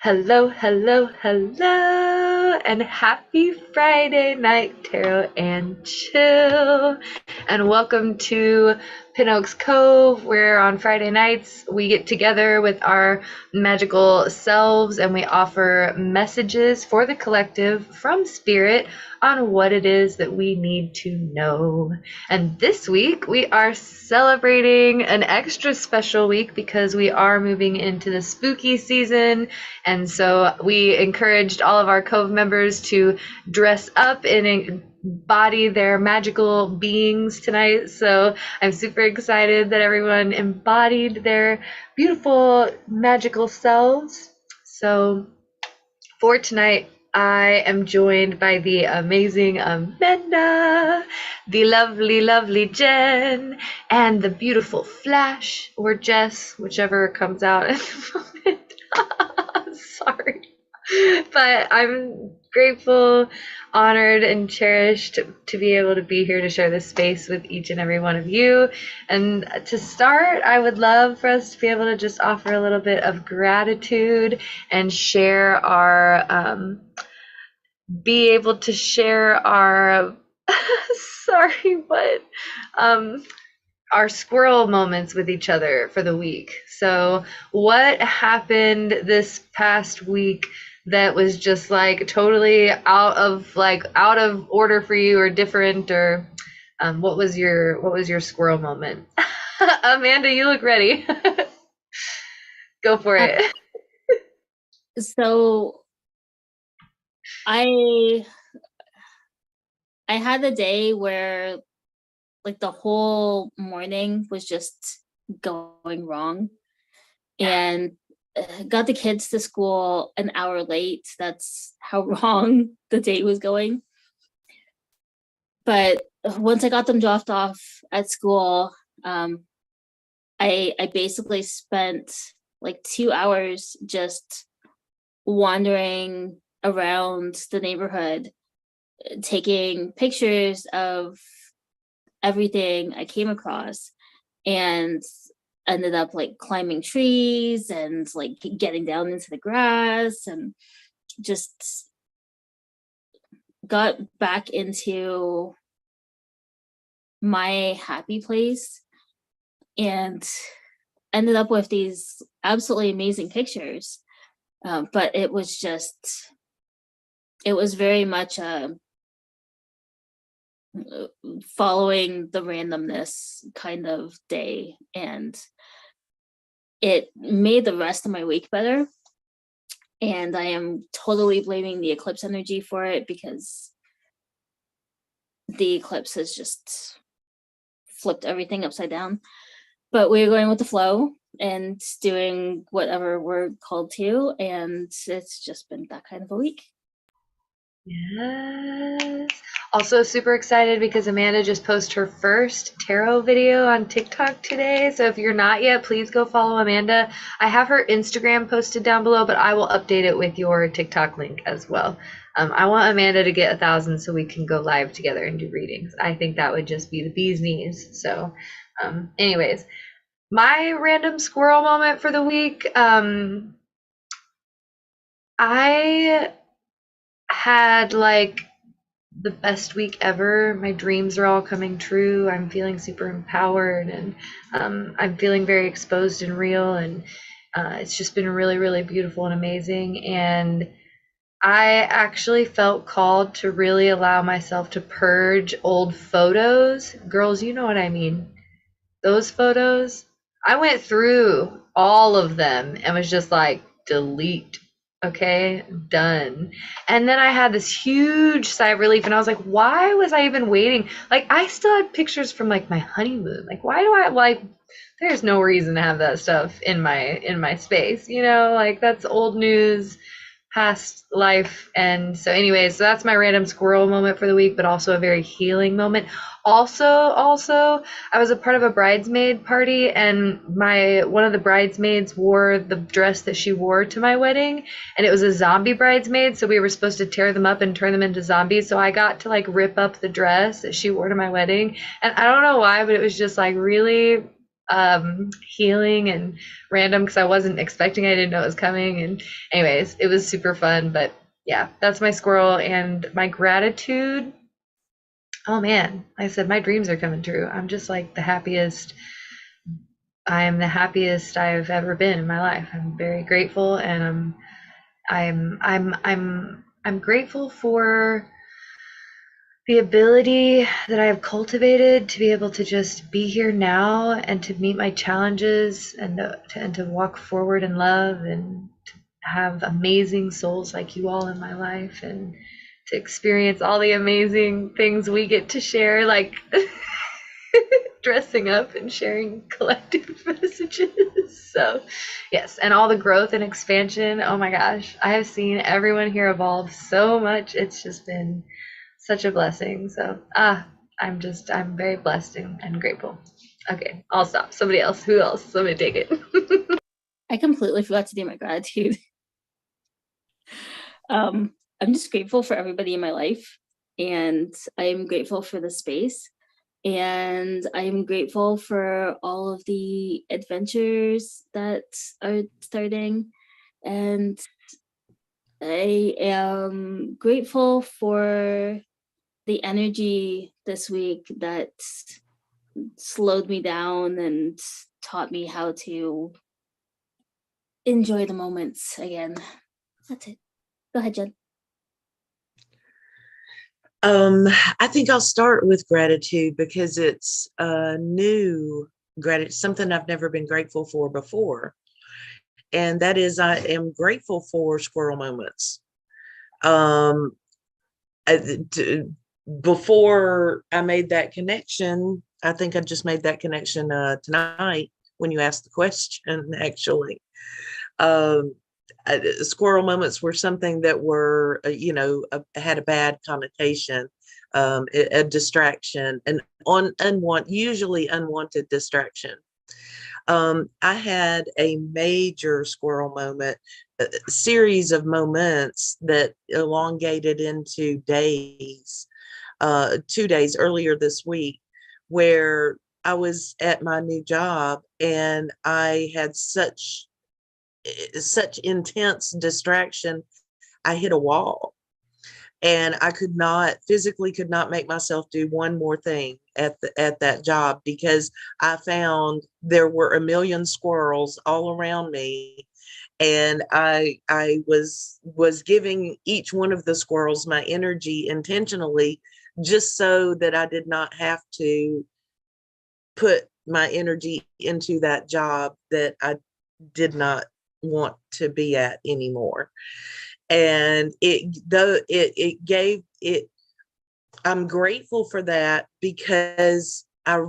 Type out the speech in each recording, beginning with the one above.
Hello, hello, hello, and happy Friday night, Tarot and Chill. And welcome to Pin Oaks Cove, where on Friday nights we get together with our magical selves and we offer messages for the collective from Spirit on what it is that we need to know. And this week we are celebrating an extra special week because we are moving into the spooky season. And so we encouraged all of our Cove members to dress up and embody their magical beings tonight. So I'm super excited that everyone embodied their beautiful magical selves. So for tonight, I am joined by the amazing Amanda, the lovely, lovely Jen, and the beautiful Flash, or Jess, whichever comes out at the moment. Sorry. But I'm grateful, honored, and cherished to be able to be here to share this space with each and every one of you. And to start, I would love for us to be able to just offer a little bit of gratitude and share our, be able to share our, sorry, what? Our squirrel moments with each other for the week. So, what happened this past week that was just like totally out of order for you or different, or what was your squirrel moment? Amanda, you look ready. Go for Uh, it. so I had a day where like the whole morning was just going wrong, and got the kids to school an hour late. That's how wrong the day was going. But once I got them dropped off at school, I basically spent like 2 hours just wandering around the neighborhood, taking pictures of everything I came across, and ended up like climbing trees and like getting down into the grass, and just got back into my happy place, and ended up with these absolutely amazing pictures. But it was very much following the randomness kind of day, and it made the rest of my week better. And I am totally blaming the eclipse energy for it, because the eclipse has just flipped everything upside down. But we're going with the flow and doing whatever we're called to, and it's just been that kind of a week. Yes. Also super excited because Amanda just posted her first tarot video on TikTok today. So if you're not yet, please go follow Amanda. I have her Instagram posted down below, but I will update it with your TikTok link as well. I want Amanda to get 1,000 so we can go live together and do readings. I think that would just be the bee's knees. So, anyways, my random squirrel moment for the week. I had like the best week ever. My dreams are all coming true. I'm feeling super empowered, and I'm feeling very exposed and real. And it's just been really, really beautiful and amazing. And I actually felt called to really allow myself to purge old photos. Girls, you know what I mean. Those photos, I went through all of them and was just like, delete. Okay, done. And then I had this huge sigh of relief, and I was like, why was I even waiting? Like, I still had pictures from like my honeymoon. Like, why do I like, there's no reason to have that stuff in my space, you know? Like, that's old news, past life. And so anyways, so that's my random squirrel moment for the week, but also a very healing moment. Also, I was a part of a bridesmaid party, and my one of the bridesmaids wore the dress that she wore to my wedding, and it was a zombie bridesmaid, so we were supposed to tear them up and turn them into zombies. So I got to like rip up the dress that she wore to my wedding, and I don't know why, but it was just like really healing and random because I wasn't expecting it. I didn't know it was coming. And anyways, it was super fun. But yeah, that's my squirrel and my gratitude. Oh man, like I said, my dreams are coming true. I'm just like the happiest. I am the happiest I've ever been in my life. I'm very grateful, and I'm grateful for the ability that I've cultivated to be able to just be here now and to meet my challenges and to walk forward in love and to have amazing souls like you all in my life and to experience all the amazing things we get to share, like dressing up and sharing collective messages. So, yes, and all the growth and expansion. Oh my gosh, I have seen everyone here evolve so much. It's just been such a blessing. So, I'm very blessed and grateful. Okay, I'll stop. Somebody else. Who else? Somebody take it. I completely forgot to do my gratitude. I'm just grateful for everybody in my life, and I'm grateful for the space, and I'm grateful for all of the adventures that are starting, and I am grateful for the energy this week that slowed me down and taught me how to enjoy the moments again. That's it. Go ahead, Jen. I think I'll start with gratitude because it's a new gratitude, something I've never been grateful for before. And that is, I am grateful for squirrel moments. Before I made that connection, I think I just made that connection tonight when you asked the question, actually. Squirrel moments were something that were, had a bad connotation, a distraction, an usually unwanted distraction. I had a major squirrel moment, a series of moments that elongated into days, 2 days earlier this week, where I was at my new job and I had such intense distraction. I hit a wall and I physically could not make myself do one more thing at that job because I found there were a million squirrels all around me, and I was giving each one of the squirrels my energy intentionally, just so that I did not have to put my energy into that job that I did not want to be at anymore. And it gave it, I'm grateful for that because I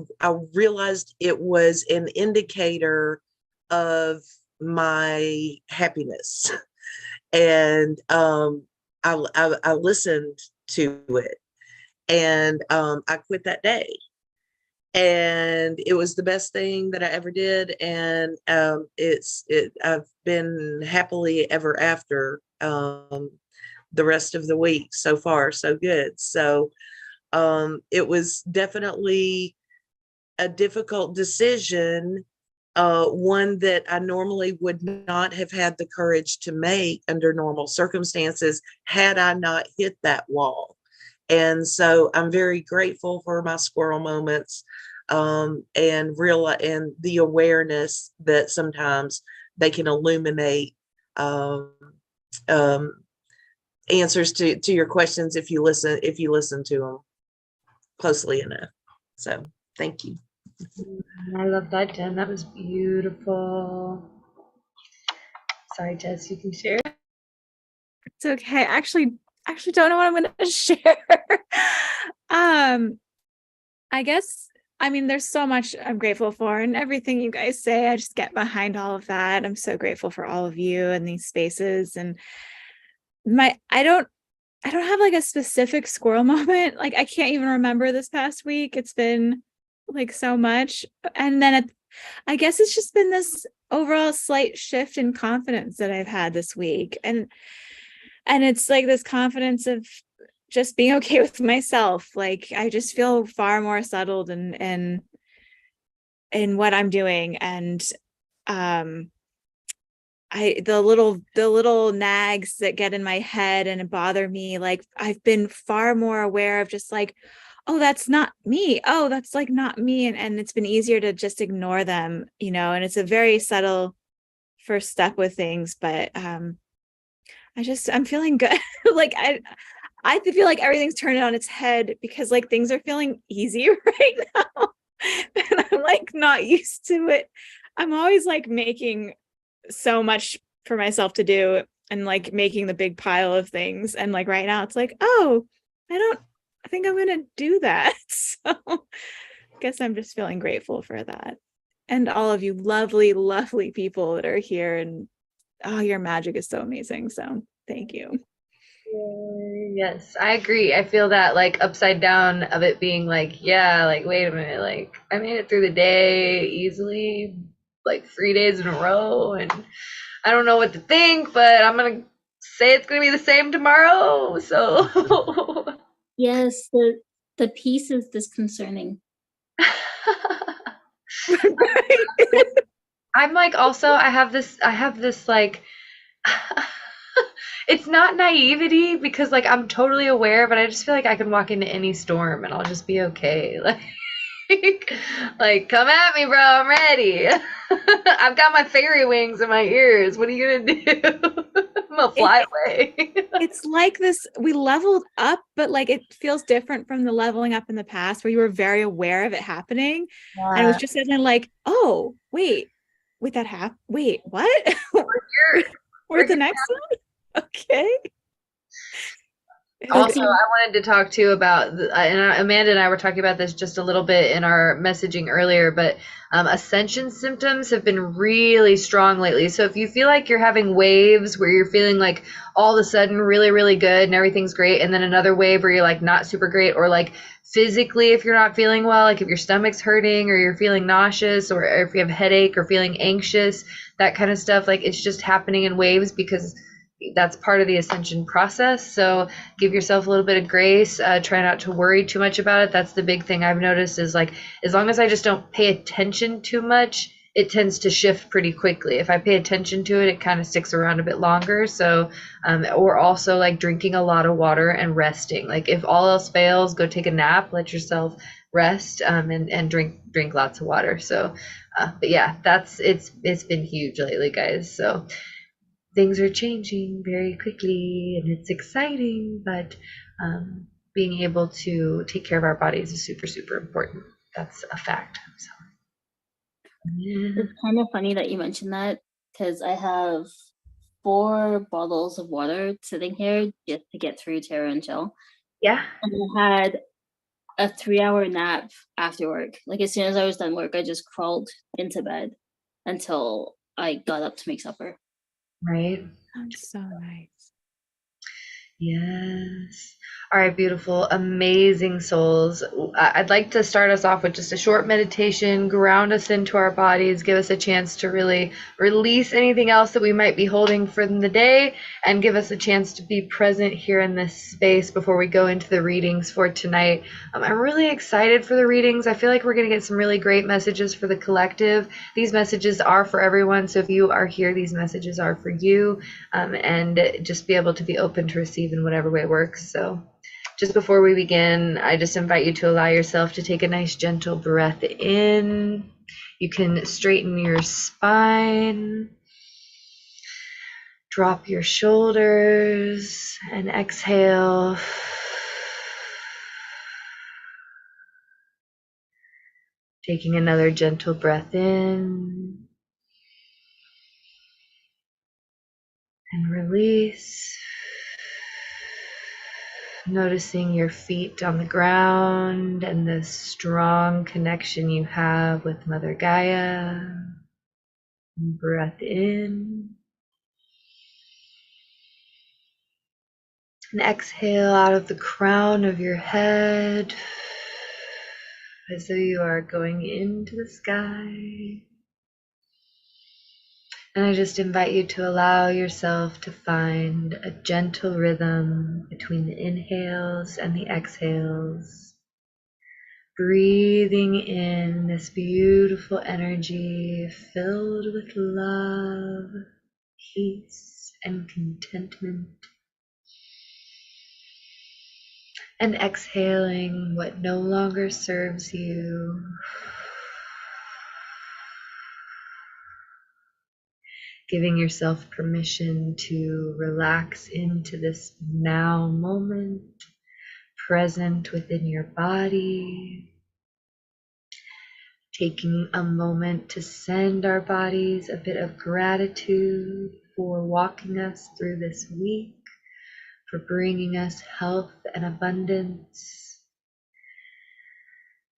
realized it was an indicator of my happiness. And I listened to it, and I quit that day. And it was the best thing that I ever did. And I've been happily ever after the rest of the week. So far, so good. So it was definitely a difficult decision, one that I normally would not have had the courage to make under normal circumstances had I not hit that wall. And so I'm very grateful for my squirrel moments, and the awareness that sometimes they can illuminate um, um, answers to your questions if you listen to them closely enough. So thank you. I love that, Jen. That was beautiful. Sorry, Jess, you can share. It's okay. Actually don't know what I'm going to share. I guess, I mean, there's so much I'm grateful for, and everything you guys say, I just get behind all of that. I'm so grateful for all of you and these spaces. And I don't have like a specific squirrel moment. Like I can't even remember this past week. It's been like so much. And then I guess it's just been this overall slight shift in confidence that I've had this week. And it's like this confidence of just being okay with myself. Like I just feel far more settled and in what I'm doing. And the little nags that get in my head and bother me, like I've been far more aware of just like, oh, that's not me. Oh, that's like not me. And it's been easier to just ignore them, and it's a very subtle first step with things, but I'm feeling good. Like I feel like everything's turned on its head because like things are feeling easy right now. And I'm like not used to it. I'm always like making so much for myself to do and like making the big pile of things. And like right now it's like, oh, I think I'm gonna do that. So I guess I'm just feeling grateful for that. And all of you lovely, lovely people that are here, and oh, your magic is so amazing. So thank you. Yes, I agree. I feel that like upside down of it being like, yeah, like wait a minute, like I made it through the day easily, like 3 days in a row, and I don't know what to think, but I'm gonna say it's gonna be the same tomorrow. So Yes, the peace is disconcerting. I'm like also I have this like it's not naivety because like I'm totally aware, but I just feel like I can walk into any storm and I'll just be okay. Like come at me, bro. I'm ready. I've got my fairy wings in my ears. What are you gonna do? I'm gonna fly away. It's like this, we leveled up, but like it feels different from the leveling up in the past where you were very aware of it happening. And it was just suddenly like, oh, wait, that happened. Wait, what? We're the next one? Okay. Also, I wanted to talk too about, and Amanda and I were talking about this just a little bit in our messaging earlier, but ascension symptoms have been really strong lately. So if you feel like you're having waves where you're feeling like all of a sudden really, really good and everything's great, and then another wave where you're like not super great, or like physically if you're not feeling well, like if your stomach's hurting or you're feeling nauseous, or if you have a headache or feeling anxious, that kind of stuff, like it's just happening in waves because that's part of the ascension process. So give yourself a little bit of grace. Try not to worry too much about it. That's the big thing I've noticed is like, as long as I just don't pay attention too much, it tends to shift pretty quickly. If I pay attention to it, it kind of sticks around a bit longer. So, or also like drinking a lot of water and resting. Like if all else fails, go take a nap, let yourself rest, and drink lots of water. So, but yeah, it's been huge lately, guys. So things are changing very quickly and it's exciting, but being able to take care of our bodies is super, super important. That's a fact. So, yeah. It's kind of funny that you mentioned that because I have 4 bottles of water sitting here just to get through Terra and Chill. Yeah. And I had a 3-hour nap after work. Like as soon as I was done work, I just crawled into bed until I got up to make supper. Right. That's so nice. Yes. All right, beautiful, amazing souls. I'd like to start us off with just a short meditation, ground us into our bodies, give us a chance to really release anything else that we might be holding from the day, and give us a chance to be present here in this space before we go into the readings for tonight. I'm really excited for the readings. I feel like we're going to get some really great messages for the collective. These messages are for everyone, so if you are here, these messages are for you, and just be able to be open to receive in whatever way works. So just before we begin, I just invite you to allow yourself to take a nice gentle breath in. You can straighten your spine, drop your shoulders, and exhale. Taking another gentle breath in and release. Noticing your feet on the ground and the strong connection you have with Mother Gaia. Breath in. And exhale out of the crown of your head as though you are going into the sky. And I just invite you to allow yourself to find a gentle rhythm between the inhales and the exhales. breathing in this beautiful energy filled with love, peace, and contentment. And exhaling what no longer serves you. Giving yourself permission to relax into this now moment, present within your body. Taking a moment to send our bodies a bit of gratitude for walking us through this week, for bringing us health and abundance,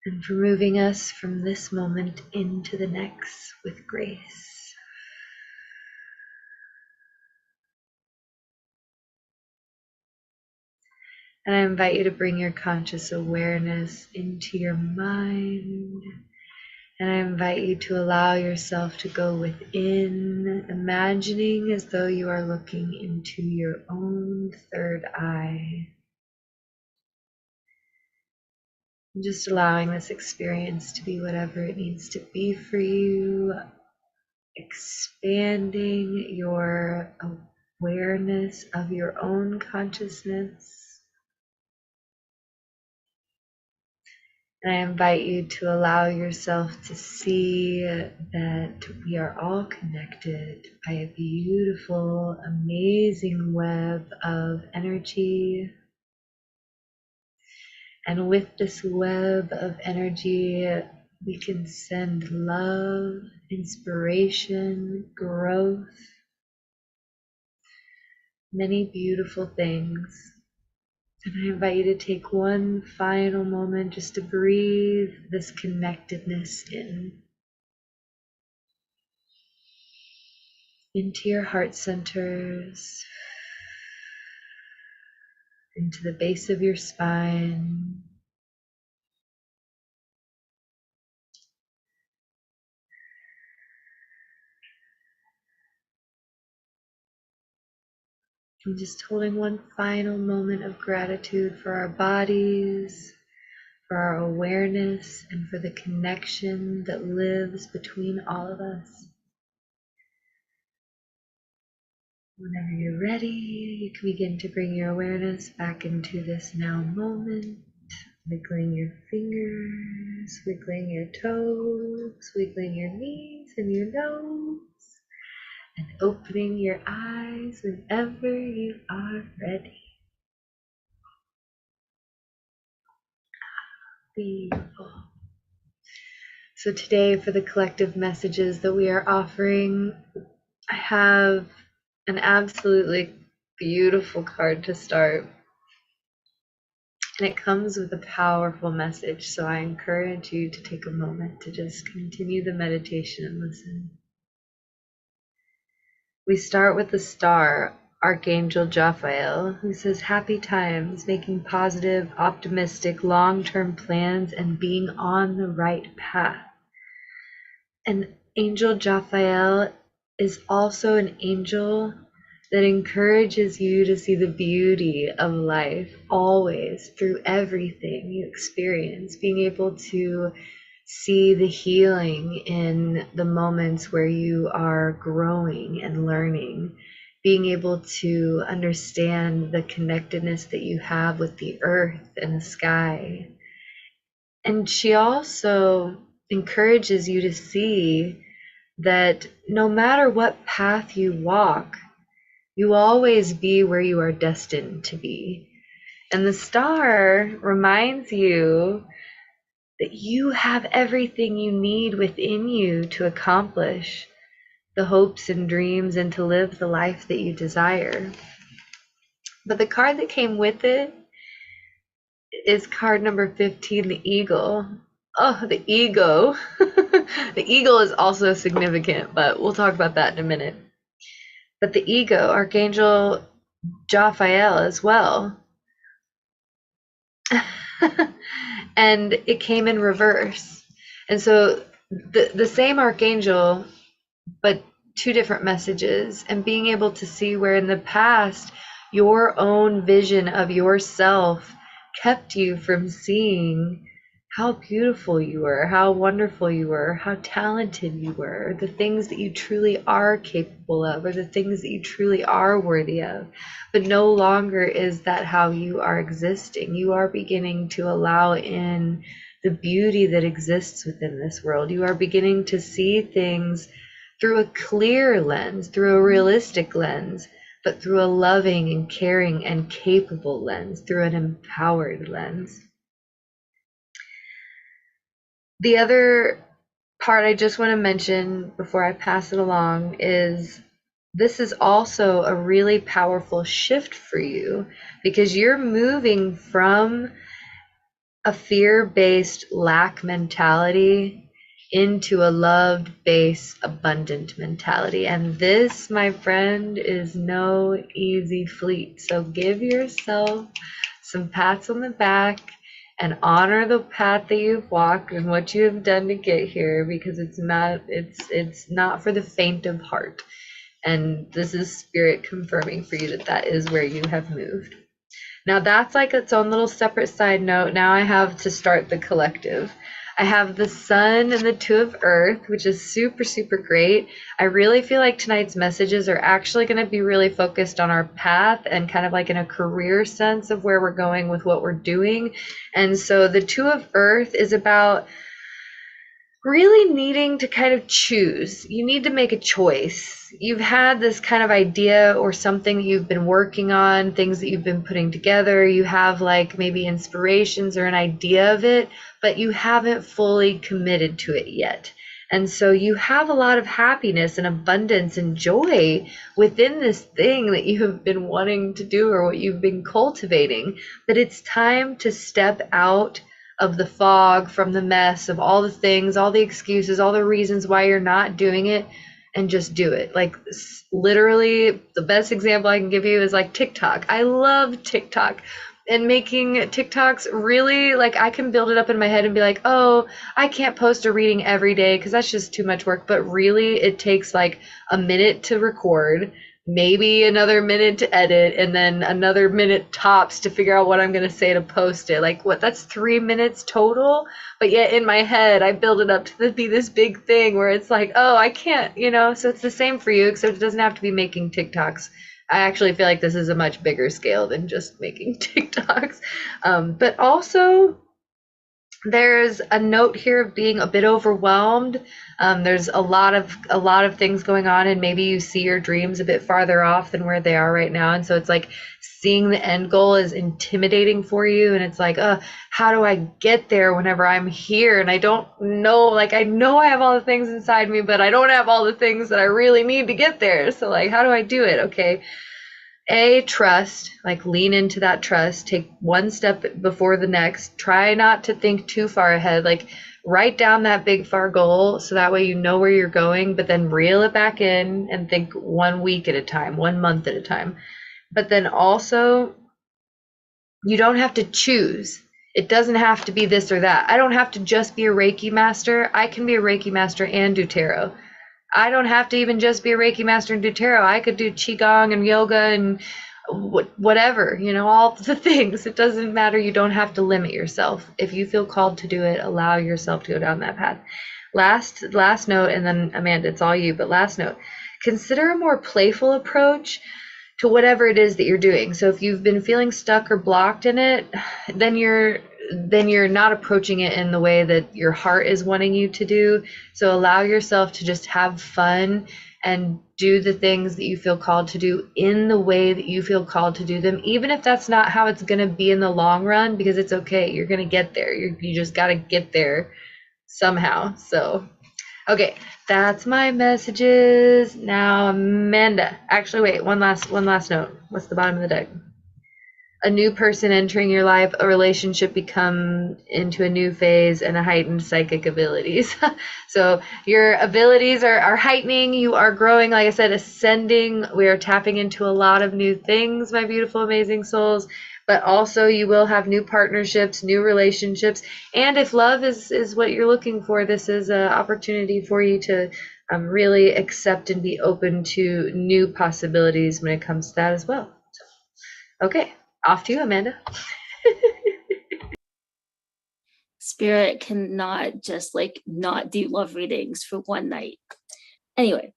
and for moving us from this moment into the next with grace. And I invite you to bring your conscious awareness into your mind. And I invite you to allow yourself to go within, imagining as though you are looking into your own third eye. And just allowing this experience to be whatever it needs to be for you, expanding your awareness of your own consciousness. And I invite you to allow yourself to see that we are all connected by a beautiful, amazing web of energy. And with this web of energy, we can send love, inspiration, growth, many beautiful things. And I invite you to take one final moment just to breathe this connectedness into your heart centers, into the base of your spine. And just holding one final moment of gratitude for our bodies, for our awareness, and for the connection that lives between all of us. Whenever you're ready, you can begin to bring your awareness back into this now moment, wiggling your fingers, wiggling your toes, wiggling your knees and your nose, and opening your eyes whenever you are ready. Beautiful. So today, for the collective messages that we are offering, I have an absolutely beautiful card to start. And it comes with a powerful message. So I encourage you to take a moment to just continue the meditation and listen. We start with the star, Archangel Jophiel, who says, happy times, making positive, optimistic, long-term plans and being on the right path. And Angel Jophiel is also an angel that encourages you to see the beauty of life always through everything you experience, being able to see the healing in the moments where you are growing and learning, being able to understand the connectedness that you have with the earth and the sky. And she also encourages you to see that no matter what path you walk, you will always be where you are destined to be. And the star reminds you that you have everything you need within you to accomplish the hopes and dreams and to live the life that you desire. But the card that came with it is card number 15, the eagle. Oh, the ego. The eagle is also significant, but we'll talk about that in a minute. But the ego, Archangel Jophiel as well. And it came in reverse. And so the same archangel, but two different messages, and being able to see where in the past your own vision of yourself kept you from seeing how beautiful you were, how wonderful you were, how talented you were, the things that you truly are capable of, or the things that you truly are worthy of. But no longer is that how you are existing. You are beginning to allow in the beauty that exists within this world. You are beginning to see things through a clear lens, through a realistic lens, but through a loving and caring and capable lens, through an empowered lens. The other part I just want to mention before I pass it along is this is also a really powerful shift for you, because you're moving from a fear-based lack mentality into a love-based abundant mentality. And this, my friend, is no easy feat. So give yourself some pats on the back and honor the path that you've walked and what you have done to get here, because it's not for the faint of heart. And this is spirit confirming for you that that is where you have moved. Now that's like its own little separate side note. Now I have to start the collective. I have the sun and the two of earth, which is super, super great. I really feel like tonight's messages are actually going to be really focused on our path and kind of like in a career sense of where we're going with what we're doing. And so the two of earth is about really needing to kind of choose. You need to make a choice. You've had this kind of idea or something that you've been working on, things that you've been putting together. You have like maybe inspirations or an idea of it, but you haven't fully committed to it yet. And so you have a lot of happiness and abundance and joy within this thing that you have been wanting to do or what you've been cultivating. But it's time to step out of the fog, from the mess of all the things, all the excuses, all the reasons why you're not doing it, and just do it. Like literally the best example I can give you is like TikTok. I love TikTok, and making TikToks really, like, I can build it up in my head and be like, oh, I can't post a reading every day because that's just too much work. But really it takes like a minute to record, maybe another minute to edit, and then another minute tops to figure out what I'm going to say to post it. Like, what, that's 3 minutes total? But yet in my head, I build it up to be this big thing where it's like, oh, I can't, so it's the same for you, except it doesn't have to be making TikToks. I actually feel like this is a much bigger scale than just making TikToks. But also, there's a note here of being a bit overwhelmed. There's a lot of things going on, and maybe you see your dreams a bit farther off than where they are right now. And so it's like seeing the end goal is intimidating for you, and it's like, how do I get there whenever I'm here? And I don't know, like, I know I have all the things inside me, but I don't have all the things that I really need to get there. So like, how do I do it? Okay. Trust, like lean into that trust, take one step before the next, try not to think too far ahead, like write down that big far goal so that way you know where you're going, but then reel it back in and think 1 week at a time, 1 month at a time. But then also, you don't have to choose. It doesn't have to be this or that. I don't have to just be a Reiki master. I can be a Reiki master and do tarot. I don't have to even just be a Reiki master and do tarot. I could do Qigong and yoga and whatever, all the things. It doesn't matter. You don't have to limit yourself. If you feel called to do it, allow yourself to go down that path. Last note, and then Amanda, it's all you, but last note, consider a more playful approach to whatever it is that you're doing. So if you've been feeling stuck or blocked in it, then you're not approaching it in the way that your heart is wanting you to do. So allow yourself to just have fun and do the things that you feel called to do in the way that you feel called to do them, even if that's not how it's going to be in the long run, because it's okay. You're going to get there. You just got to get there somehow. So, okay, that's my messages. Now, Amanda, actually, wait, one last note. What's the bottom of the deck? A new person entering your life, a relationship become into a new phase, and a heightened psychic abilities. So your abilities are heightening. You are growing, like I said, ascending. We are tapping into a lot of new things, my beautiful, amazing souls. But also you will have new partnerships, new relationships. And if love is what you're looking for, this is an opportunity for you to really accept and be open to new possibilities when it comes to that as well. So, okay. Off to you, Amanda. Spirit cannot just like not do love readings for one night. Anyway,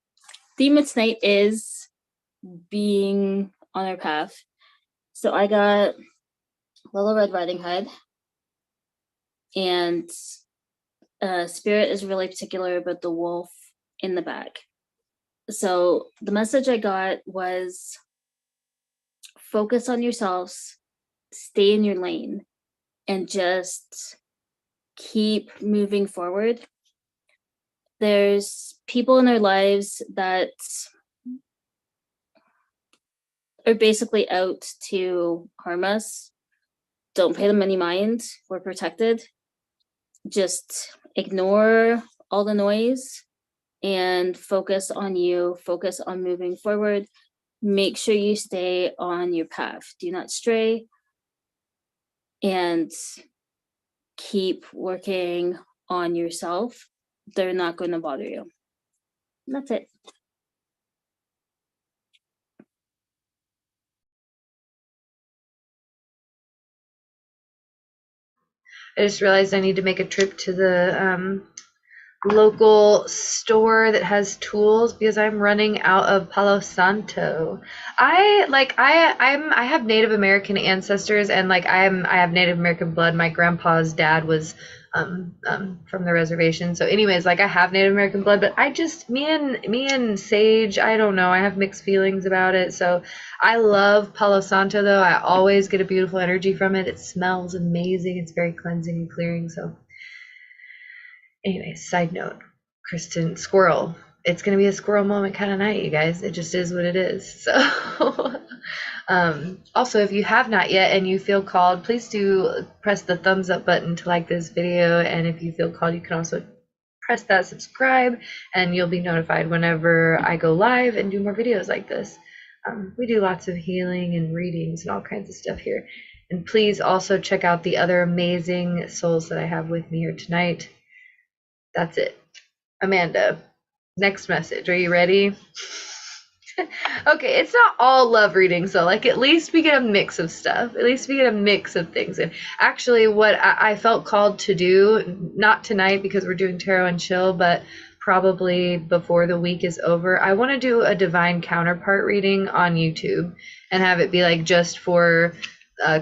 theme of tonight is being on our path. So I got Little Red Riding Hood, and Spirit is really particular about the wolf in the back. So the message I got was focus on yourselves, stay in your lane, and just keep moving forward. There's people in our lives that are basically out to harm us. Don't pay them any mind. We're protected. Just ignore all the noise and focus on you, focus on moving forward. Make sure you stay on your path. Do not stray, and keep working on yourself. They're not going to bother you. And that's it. I just realized I need to make a trip to the local store that has tools because I'm running out of Palo Santo. I have Native American ancestors, and like I have Native American blood. My grandpa's dad was from the reservation. So anyways, like I have Native American blood, but I just me and sage, I don't know, I have mixed feelings about it. So I love Palo Santo though. I always get a beautiful energy from it. It smells amazing. It's very cleansing and clearing. So anyway, side note, Kristen, squirrel. It's going to be a squirrel moment kind of night, you guys. It just is what it is. So also, if you have not yet and you feel called, please do press the thumbs up button to like this video. And if you feel called, you can also press that subscribe and you'll be notified whenever I go live and do more videos like this. We do lots of healing and readings and all kinds of stuff here. And please also check out the other amazing souls that I have with me here tonight. That's it. Amanda, next message. Are you ready? Okay, it's not all love reading, so like at least we get a mix of stuff. At least we get a mix of things. And actually what I felt called to do, not tonight because we're doing tarot and chill, but probably before the week is over, I want to do a divine counterpart reading on YouTube and have it be like just for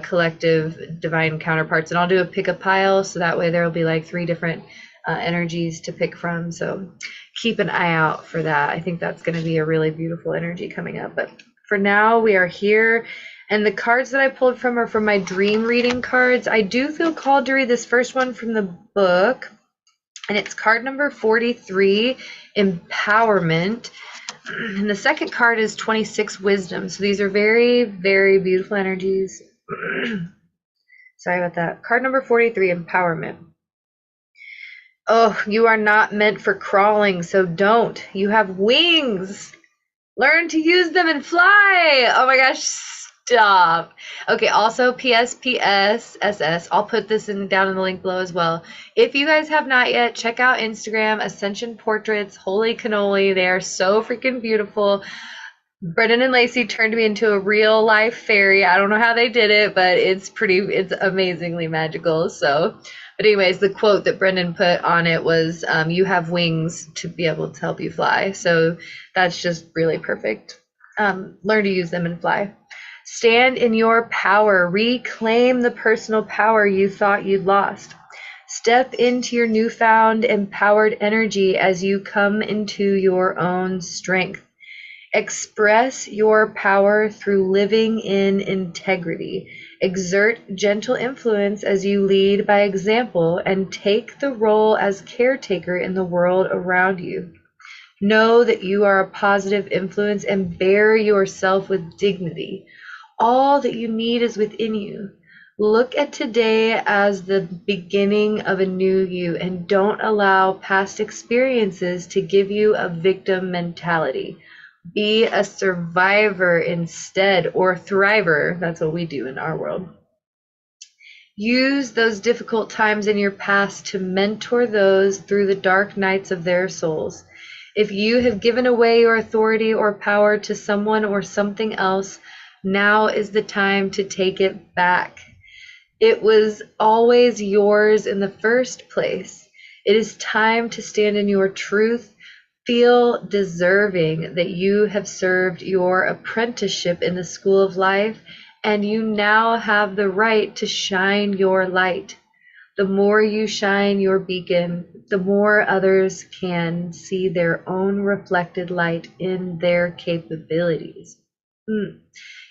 collective divine counterparts. And I'll do a pick a pile, so that way there will be like 3 different energies to pick from. So keep an eye out for that. I think that's going to be a really beautiful energy coming up. But for now, we are here. And the cards that I pulled from are from my dream reading cards. I do feel called to read this first one from the book. And it's card number 43, Empowerment. And the second card is 26, Wisdom. So these are very, very beautiful energies. Sorry about that. Card number 43, Empowerment. Oh, you are not meant for crawling, so don't. You have wings. Learn to use them and fly. Oh my gosh, stop. Okay, also PS, SS. I'll put this down in the link below as well. If you guys have not yet, check out Instagram, Ascension Portraits. Holy cannoli, they are so freaking beautiful. Brendan and Lacey turned me into a real life fairy. I don't know how they did it, but it's amazingly magical. So, but anyways, the quote that Brendan put on it was, you have wings to be able to help you fly. So that's just really perfect. Learn to use them and fly. Stand in your power. Reclaim the personal power you thought you'd lost. Step into your newfound empowered energy as you come into your own strength. Express your power through living in integrity. Exert gentle influence as you lead by example and take the role as caretaker in the world around you. Know that you are a positive influence and bear yourself with dignity. All that you need is within you. Look at today as the beginning of a new you and don't allow past experiences to give you a victim mentality. Be a survivor instead, or thriver. That's what we do in our world. Use those difficult times in your past to mentor those through the dark nights of their souls. If you have given away your authority or power to someone or something else, now is the time to take it back. It was always yours in the first place. It is time to stand in your truth. Feel deserving that you have served your apprenticeship in the school of life, and you now have the right to shine your light. The more you shine your beacon, the more others can see their own reflected light in their capabilities.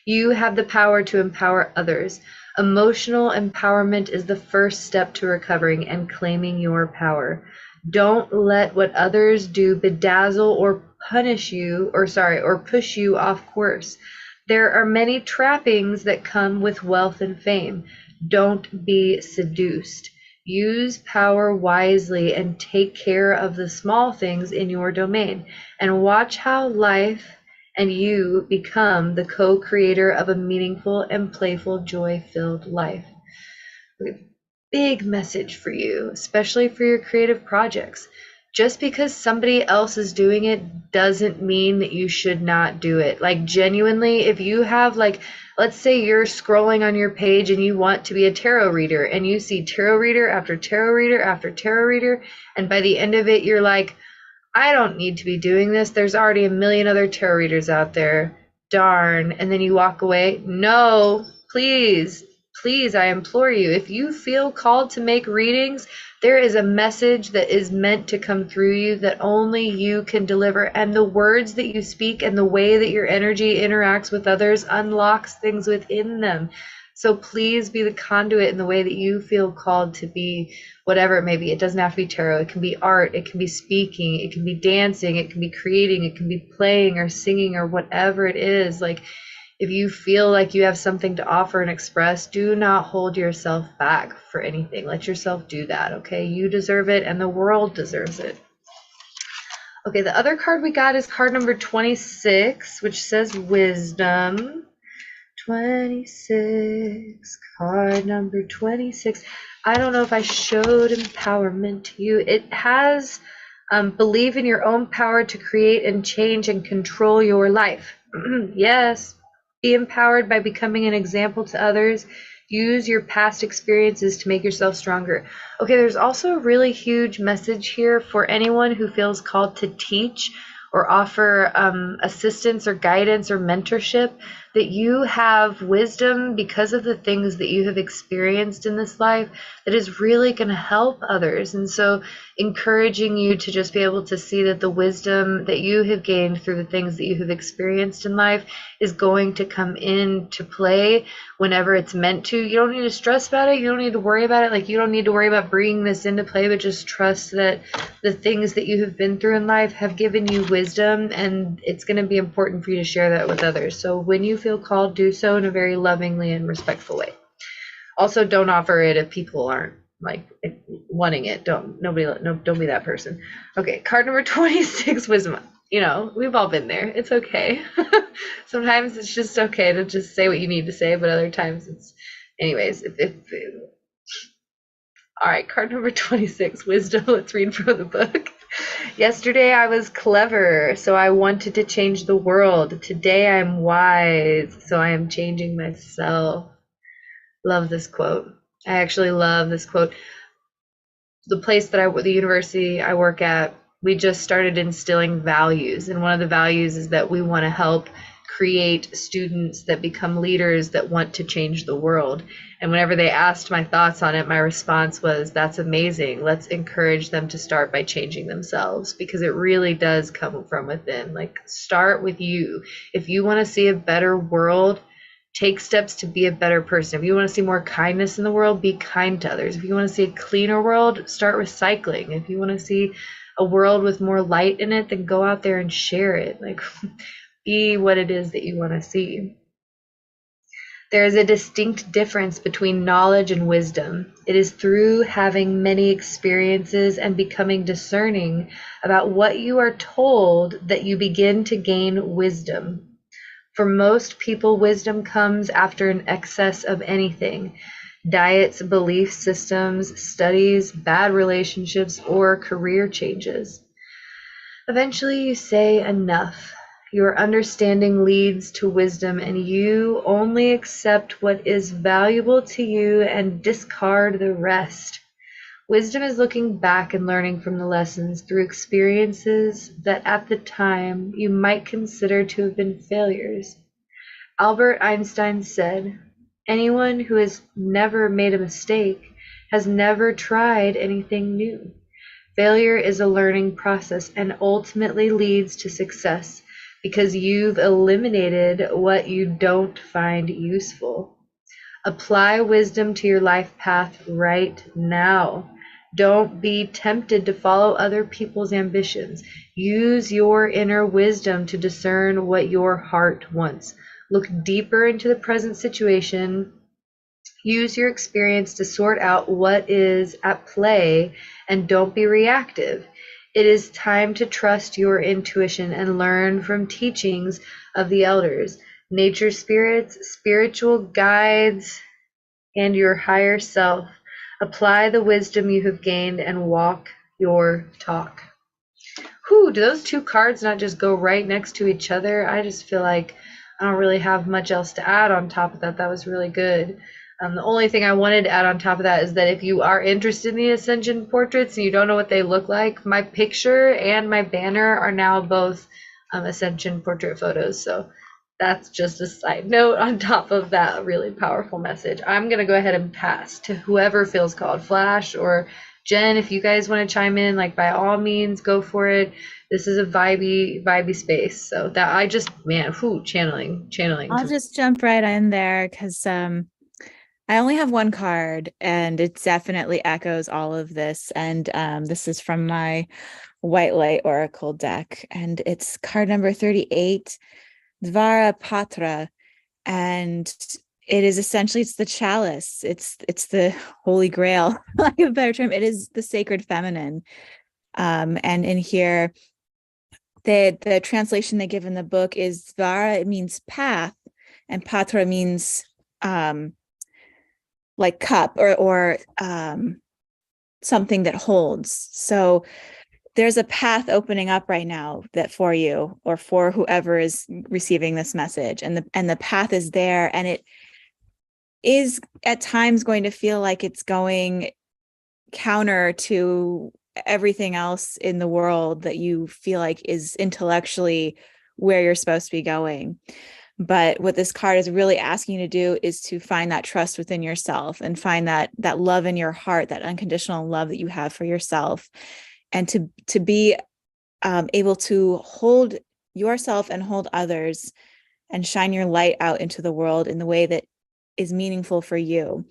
You have the power to empower others. Emotional empowerment is the first step to recovering and claiming your power. Don't let what others do bedazzle or push you off course. There are many trappings that come with wealth and fame. Don't be seduced. Use power wisely and take care of the small things in your domain, and watch how life and you become the co-creator of a meaningful and playful, joy-filled life. Big message for you, especially for your creative projects. Just because somebody else is doing it doesn't mean that you should not do it. Like, genuinely, if you have, like, let's say you're scrolling on your page and you want to be a tarot reader, and you see tarot reader after tarot reader after tarot reader, and by the end of it you're like, I don't need to be doing this. There's already a million other tarot readers out there. Darn. And then you walk away. No, please, I implore you, if you feel called to make readings, there is a message that is meant to come through you that only you can deliver. And the words that you speak and the way that your energy interacts with others unlocks things within them. So please be the conduit in the way that you feel called to be, whatever it may be. It doesn't have to be tarot. It can be art. It can be speaking. It can be dancing. It can be creating. It can be playing or singing or whatever it is. Like, if you feel like you have something to offer and express, do not hold yourself back for anything. Let yourself do that, okay? You deserve it, and the world deserves it. Okay, the other card we got is card number 26, which says wisdom. 26, card number 26. I don't know if I showed empowerment to you. It has believe in your own power to create and change and control your life. Yes. Be empowered by becoming an example to others. Use your past experiences to make yourself stronger. Okay, there's also a really huge message here for anyone who feels called to teach or offer assistance or guidance or mentorship, that you have wisdom because of the things that you have experienced in this life that is really going to help others. And so encouraging you to just be able to see that the wisdom that you have gained through the things that you have experienced in life is going to come into play whenever it's meant to. You don't need to stress about it. You don't need to worry about it. Like, you don't need to worry about bringing this into play, but just trust that the things that you have been through in life have given you wisdom, and it's going to be important for you to share that with others. So when you feel called, do so in a very lovingly and respectful way. Also, don't offer it if people aren't like wanting it. Don't be that person. Okay, card number 26, wisdom. You know, we've all been there. It's okay. Sometimes it's just okay to just say what you need to say, but other times it's, anyways, all right, card number 26, wisdom. Let's read from the book. Yesterday I was clever, so I wanted to change the world. Today I'm wise, so I am changing myself. Love this quote. I actually love this quote. The university I work at, we just started instilling values, and one of the values is that we want to help create students that become leaders that want to change the world. And whenever they asked my thoughts on it, my response was, that's amazing. Let's encourage them to start by changing themselves, because it really does come from within. Like, start with you. If you want to see a better world, take steps to be a better person. If you want to see more kindness in the world, be kind to others. If you want to see a cleaner world, start recycling. If you want to see a world with more light in it, then go out there and share it. Like, be what it is that you want to see. There is a distinct difference between knowledge and wisdom. It is through having many experiences and becoming discerning about what you are told that you begin to gain wisdom. For most people, wisdom comes after an excess of anything: diets, belief systems, studies, bad relationships, or career changes. Eventually you say enough. Your understanding leads to wisdom, and you only accept what is valuable to you and discard the rest. Wisdom is looking back and learning from the lessons through experiences that at the time you might consider to have been failures. Albert Einstein said, "Anyone who has never made a mistake has never tried anything new." Failure is a learning process and ultimately leads to success because you've eliminated what you don't find useful. Apply wisdom to your life path right now. Don't be tempted to follow other people's ambitions. Use your inner wisdom to discern what your heart wants. Look deeper into the present situation. Use your experience to sort out what is at play and don't be reactive. It is time to trust your intuition and learn from teachings of the elders, nature spirits, spiritual guides, and your higher self. Apply the wisdom you have gained and walk your talk. Whew, do those two cards not just go right next to each other? I just feel like I don't really have much else to add on top of that. That was really good. The only thing I wanted to add on top of that is that if you are interested in the Ascension portraits and you don't know what they look like, my picture and my banner are now both Ascension portrait photos. So that's just a side note on top of that really powerful message. I'm going to go ahead and pass to whoever feels called. Flash or Jen, if you guys want to chime in, like by all means, go for it. This is a vibey space. So that I just, man, channeling. I'll just jump right in there because I only have one card and it definitely echoes all of this. And this is from my White Light Oracle deck. And it's card number 38, Dvara Patra. And it is essentially, it's the chalice. It's the holy grail, like a better term. It is the sacred feminine. And in here, the translation they give in the book is Dvara, it means path, and Patra means like cup or something that holds. So there's a path opening up right now that for you or for whoever is receiving this message, and the path is there, and it is at times going to feel like it's going counter to everything else in the world that you feel like is intellectually where you're supposed to be going. But what this card is really asking you to do is to find that trust within yourself and find that love in your heart, that unconditional love that you have for yourself, and to be able to hold yourself and hold others and shine your light out into the world in the way that is meaningful for you.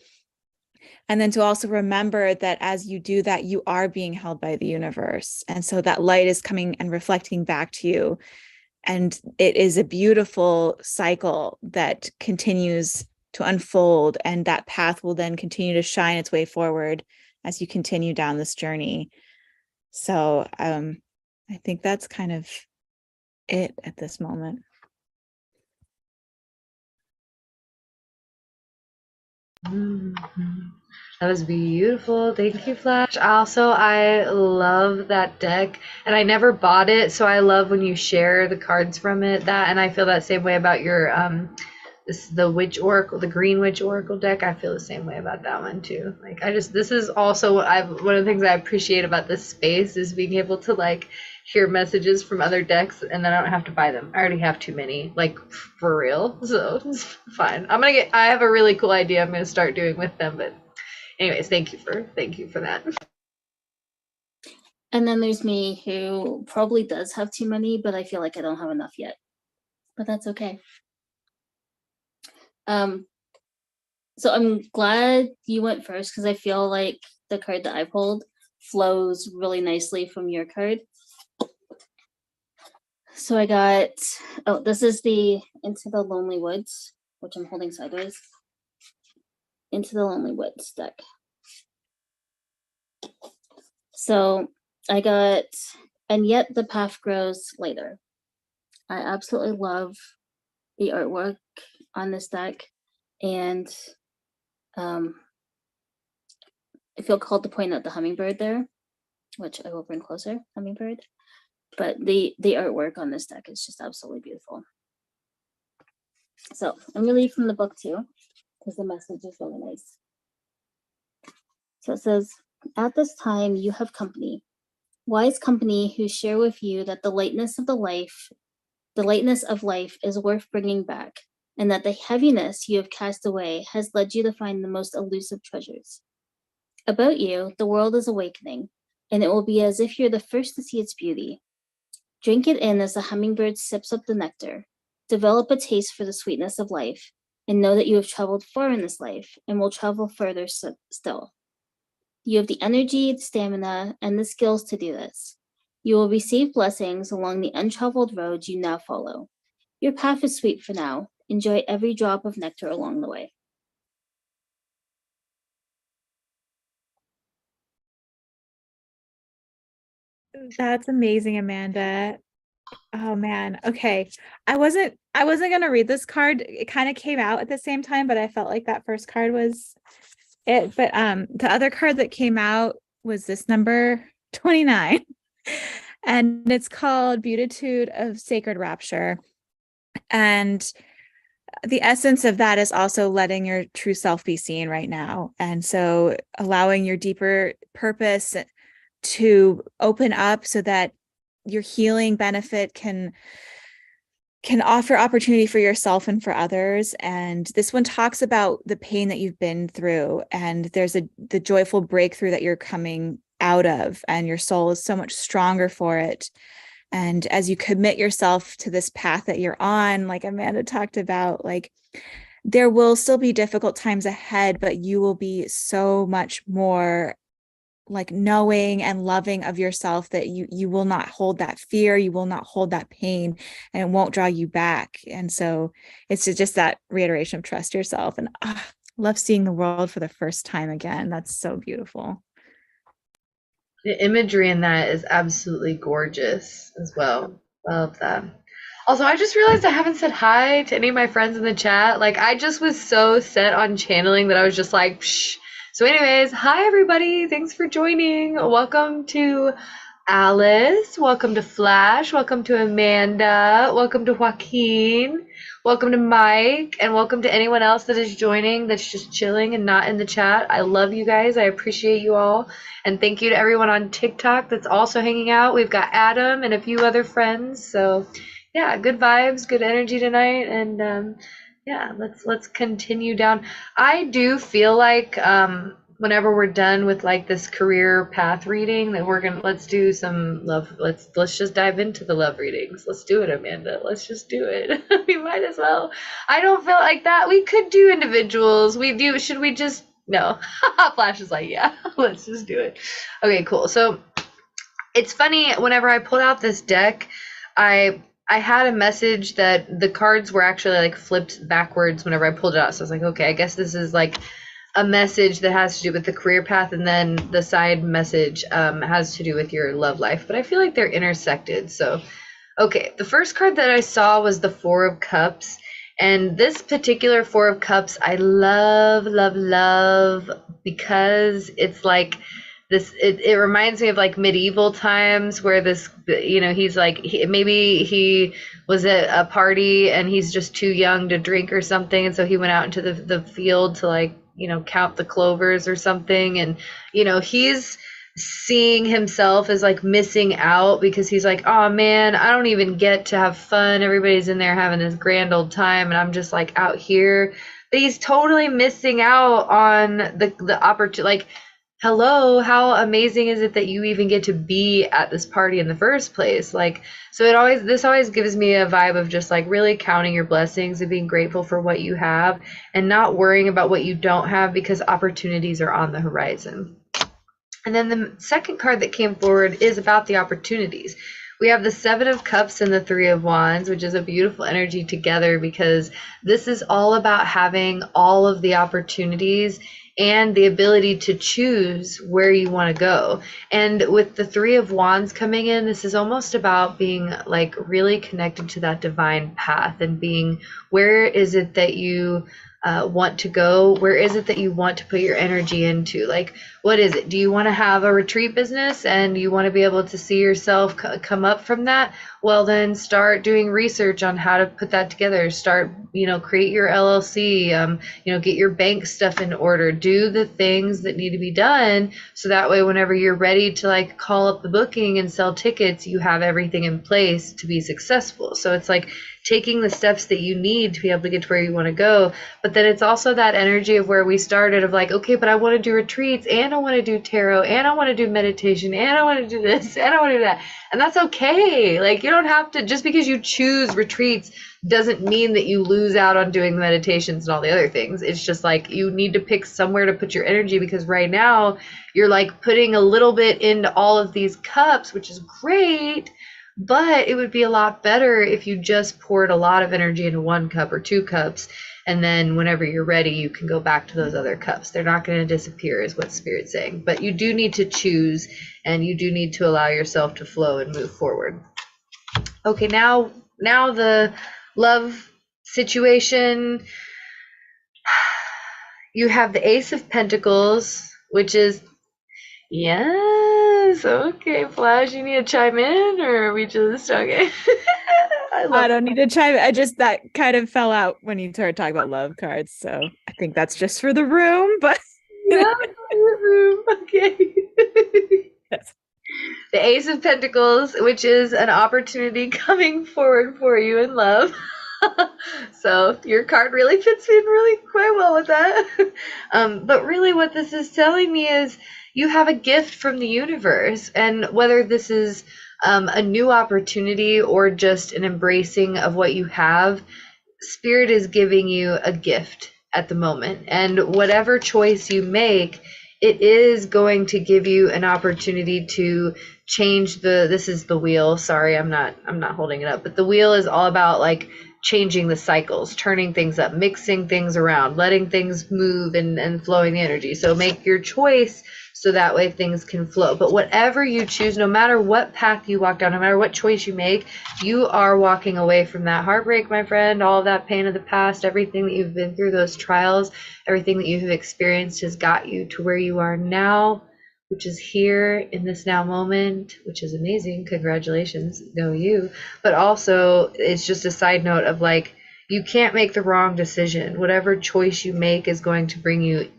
And then to also remember that as you do that, you are being held by the universe. And so that light is coming and reflecting back to you. And it is a beautiful cycle that continues to unfold. And that path will then continue to shine its way forward as you continue down this journey. So I think that's kind of it at this moment. That was beautiful. Thank you, Flash. Also, I love that deck, and I never bought it, so I love when you share the cards from it. And I feel that same way about your the Witch Oracle, the Green Witch Oracle deck. I feel the same way about that one too. Like this is also one of the things I appreciate about this space is being able to like hear messages from other decks, and then I don't have to buy them. I already have too many, like for real. So it's fine. I have a really cool idea I'm gonna start doing with them, but anyways, thank you for that. And then there's me, who probably does have too many, but I feel like I don't have enough yet. But that's okay. So I'm glad you went first, because I feel like the card that I pulled flows really nicely from your card. So I got, this is the Into the Lonely Woods, which I'm holding sideways. Into the Lonely Woods deck. So I got, and yet the path grows later. I absolutely love the artwork on this deck, and I feel called to point out the hummingbird there, which I will bring closer. Hummingbird. But the artwork on this deck is just absolutely beautiful. So I'm gonna read from the book too, because the message is really nice. So it says, at this time you have company, wise company who share with you that the lightness of life is worth bringing back, and that the heaviness you have cast away has led you to find the most elusive treasures. About you, the world is awakening, and it will be as if you're the first to see its beauty. Drink it in as the hummingbird sips up the nectar. Develop a taste for the sweetness of life, and know that you have traveled far in this life and will travel further still. You have the energy, the stamina, and the skills to do this. You will receive blessings along the untraveled road you now follow. Your path is sweet for now. Enjoy every drop of nectar along the way. That's amazing, Amanda. Oh man. Okay. I wasn't gonna read this card. It kind of came out at the same time, but I felt like that first card was it. But the other card that came out was this number 29. And it's called Beatitude of Sacred Rapture. And the essence of that is also letting your true self be seen right now. And so allowing your deeper purpose to open up so that your healing benefit can offer opportunity for yourself and for others. And this one talks about the pain that you've been through, and there's the joyful breakthrough that you're coming out of, and your soul is so much stronger for it. And as you commit yourself to this path that you're on, like Amanda talked about, like there will still be difficult times ahead, but you will be so much more like knowing and loving of yourself that you will not hold that fear, you will not hold that pain, and it won't draw you back. And so it's just that reiteration of trust yourself. And love seeing the world for the first time again. That's so beautiful. The imagery in that is absolutely gorgeous as well. Love that. Also, I just realized I haven't said hi to any of my friends in the chat. Like, I just was so set on channeling that I was just like, psh. So anyways, hi everybody. Thanks for joining. Welcome to Alice. Welcome to Flash. Welcome to Amanda. Welcome to Joaquin. Welcome to Mike. And welcome to anyone else that is joining that's just chilling and not in the chat. I love you guys. I appreciate you all. And thank you to everyone on TikTok that's also hanging out. We've got Adam and a few other friends. So yeah, good vibes, good energy tonight. And yeah, let's continue down. I do feel like whenever we're done with like this career path reading that let's do some love. Let's just dive into the love readings. Let's do it, Amanda. Let's just do it. We might as well. I don't feel like that. We could do individuals. Should we just no? Flash is like, yeah, let's just do it. Okay, cool. So it's funny, whenever I pulled out this deck, I had a message that the cards were actually like flipped backwards whenever I pulled it out. So I was like, okay, I guess this is like a message that has to do with the career path, and then the side message has to do with your love life. But I feel like they're intersected. So, okay, the first card that I saw was the Four of Cups. And this particular Four of Cups, I love, love, love, because it's like this, it reminds me of like medieval times where this, he's like, maybe he was at a party and he's just too young to drink or something. And so he went out into the field to like, count the clovers or something. And, he's seeing himself as like missing out because he's like, oh man, I don't even get to have fun. Everybody's in there having this grand old time and I'm just like out here. But he's totally missing out on the opportunity. Like, hello, how amazing is it that you even get to be at this party in the first place? Like, so this always gives me a vibe of just like really counting your blessings and being grateful for what you have and not worrying about what you don't have, because opportunities are on the horizon. And then the second card that came forward is about the opportunities. We have the Seven of Cups and the Three of Wands, which is a beautiful energy together, because this is all about having all of the opportunities and the ability to choose where you want to go. And with the Three of Wands coming in, this is almost about being like really connected to that divine path and being, where is it that you want to go? Where is it that you want to put your energy into? Like, what is it? Do you want to have a retreat business and you want to be able to see yourself come up from that? Well, then start doing research on how to put that together. Start, create your LLC, get your bank stuff in order. Do the things that need to be done so that way, whenever you're ready to like call up the booking and sell tickets, you have everything in place to be successful. So it's like taking the steps that you need to be able to get to where you want to go. But then it's also that energy of where we started of like, okay, but I want to do retreats and I want to do tarot and I want to do meditation and I want to do this and I want to do that. And that's okay. Like, you don't have to, just because you choose retreats doesn't mean that you lose out on doing the meditations and all the other things. It's just like you need to pick somewhere to put your energy, because right now you're like putting a little bit into all of these cups, which is great. But it would be a lot better if you just poured a lot of energy into one cup or two cups, and then whenever you're ready, you can go back to those other cups. They're not going to disappear, is what Spirit's saying. But you do need to choose, and you do need to allow yourself to flow and move forward. Okay, now the love situation. You have the Ace of Pentacles, which is, yes, okay, Flash, you need to chime in, or are we just okay? I don't need to chime in. That kind of fell out when you started talking about love cards. So I think that's just for the room, but yeah, room. Okay. Yes. The Ace of Pentacles, which is an opportunity coming forward for you in love. So your card really fits in really quite well with that. But really what this is telling me is you have a gift from the universe, and whether this is a new opportunity or just an embracing of what you have, Spirit is giving you a gift at the moment. And whatever choice you make, it is going to give you an opportunity to change this is the wheel. Sorry, I'm not holding it up, but the wheel is all about like changing the cycles, turning things up, mixing things around, letting things move and flowing the energy. So make your choice so that way things can flow. But whatever you choose, no matter what path you walk down, no matter what choice you make, you are walking away from that heartbreak, my friend, all of that pain of the past, everything that you've been through, those trials, everything that you have experienced has got you to where you are now, which is here in this now moment, which is amazing. Congratulations, go you. But also, it's just a side note of like, you can't make the wrong decision. Whatever choice you make is going to bring you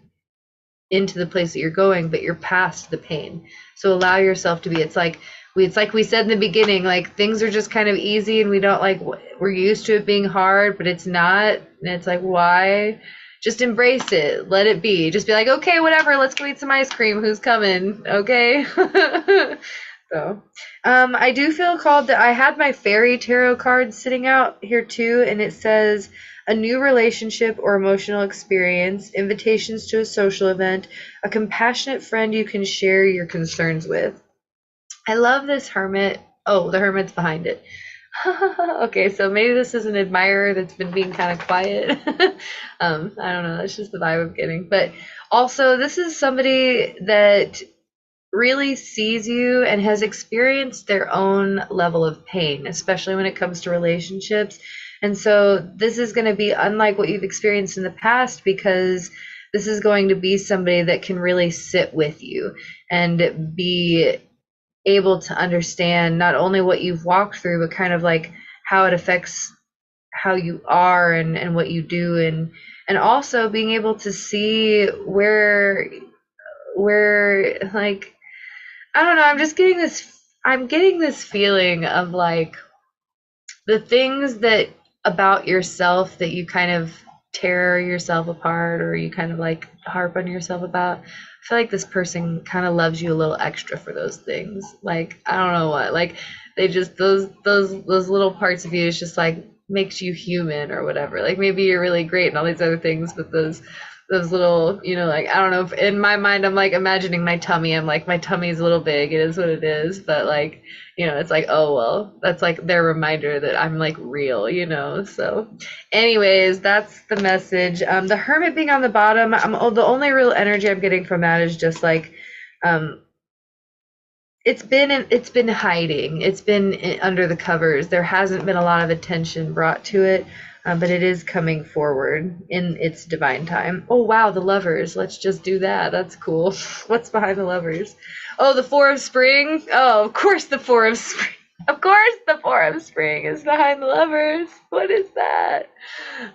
into the place that you're going, but you're past the pain. So allow yourself to be. It's like we said in the beginning, like things are just kind of easy and we don't like, we're used to it being hard, but it's not. And it's like, why? Just embrace it. Let it be. Just be like, okay, whatever. Let's go eat some ice cream. Who's coming? Okay. So, I do feel called that I had my fairy tarot card sitting out here too, and it says a new relationship or emotional experience, invitations to a social event, a compassionate friend you can share your concerns with. I love this hermit. Oh, the hermit's behind it. Okay, so maybe this is an admirer that's been being kind of quiet. I don't know. That's just the vibe I'm getting. But also, this is somebody that really sees you and has experienced their own level of pain, especially when it comes to relationships. And so this is going to be unlike what you've experienced in the past, because this is going to be somebody that can really sit with you and be able to understand not only what you've walked through, but kind of like how it affects how you are and what you do, and also being able to see where like, I don't know, I'm getting this feeling of like the things that about yourself that you kind of tear yourself apart or you kind of like harp on yourself about. I feel like this person kind of loves you a little extra for those things. Like, I don't know what, like they just, those little parts of you is just like makes you human or whatever. Like maybe you're really great and all these other things, but those little, like, I don't know, if in my mind I'm like imagining my tummy. I'm like, my tummy's a little big, it is what it is, but like, it's like, oh well, that's like their reminder that I'm like real, so anyways, that's the message. The hermit being on the bottom, the only real energy I'm getting from that is just like, it's been hiding, it's been under the covers, there hasn't been a lot of attention brought to it, but it is coming forward in its divine time. Oh, wow, the lovers. Let's just do that. That's cool. What's behind the lovers? Oh, the Four of Spring. Oh, of course, the Four of Spring. Of course, the Four of Spring is behind the lovers. What is that?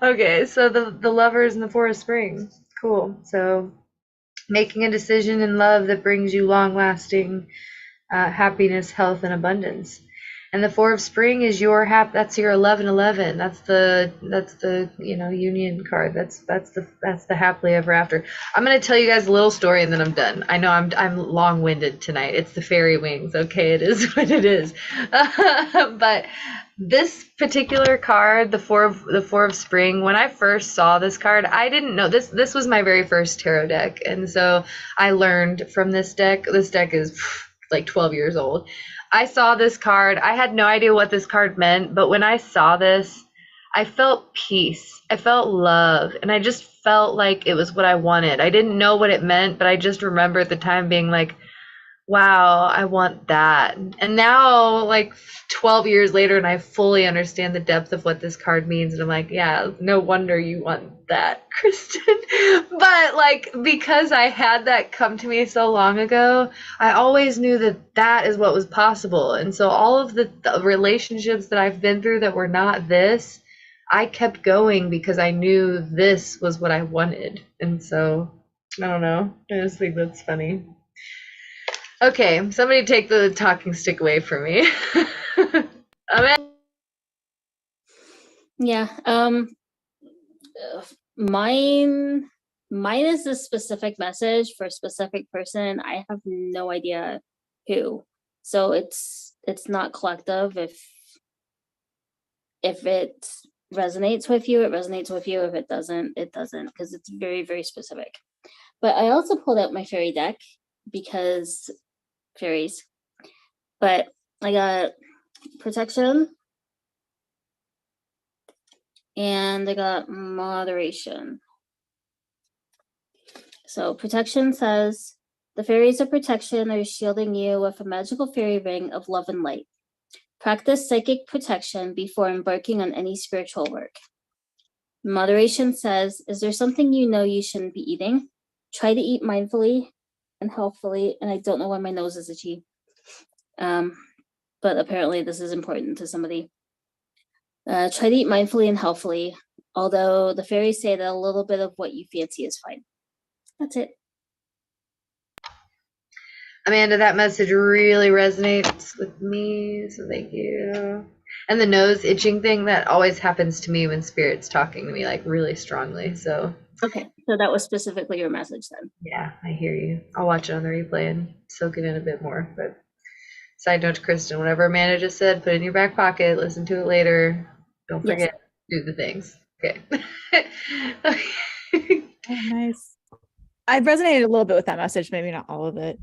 Okay, so the lovers and the Four of Spring. Cool. So making a decision in love that brings you long-lasting happiness, health, and abundance. And the Four of Spring is that's your 1111. That's the union card. That's the happily ever after. I'm gonna tell you guys a little story and then I'm done. I know I'm long-winded tonight. It's the fairy wings. Okay, it is what it is. But this particular card, the Four of Spring, when I first saw this card, I didn't know this was my very first tarot deck, and so I learned from this deck. This deck is like 12 years old. I saw this card. I had no idea what this card meant, but when I saw this, I felt peace. I felt love, and I just felt like it was what I wanted. I didn't know what it meant, but I just remember at the time being like, wow, I want that. And now, like 12 years later, and I fully understand the depth of what this card means. And I'm like, yeah, no wonder you want that, Kristen. But like, because I had that come to me so long ago, I always knew that that is what was possible. And so all of the relationships that I've been through that were not this, I kept going because I knew this was what I wanted. And so, I don't know. I just think that's funny. Okay, somebody take the talking stick away from me. Yeah. Mine is a specific message for a specific person. I have no idea who. So it's not collective. If it resonates with you, it resonates with you. If it doesn't, it doesn't, because it's very, very specific. But I also pulled out my fairy deck because fairies. But I got protection and I got moderation. So protection says, the fairies of protection are shielding you with a magical fairy ring of love and light. Practice psychic protection before embarking on any spiritual work. Moderation says, is there something you know you shouldn't be eating? Try to eat mindfully and healthfully. And I don't know why my nose is itchy. But apparently this is important to somebody. Try to eat mindfully and healthfully, although the fairies say that a little bit of what you fancy is fine. That's it. Amanda, that message really resonates with me, so thank you. And the nose itching thing, that always happens to me when spirit's talking to me, like really strongly. So okay, so that was specifically your message then. Yeah, I hear you. I'll watch it on the replay and soak it in a bit more. But side note to Kristen, whatever Amanda just said, put it in your back pocket, listen to it later. Don't forget, do the things. Okay. Oh, nice. I resonated a little bit with that message, maybe not all of it.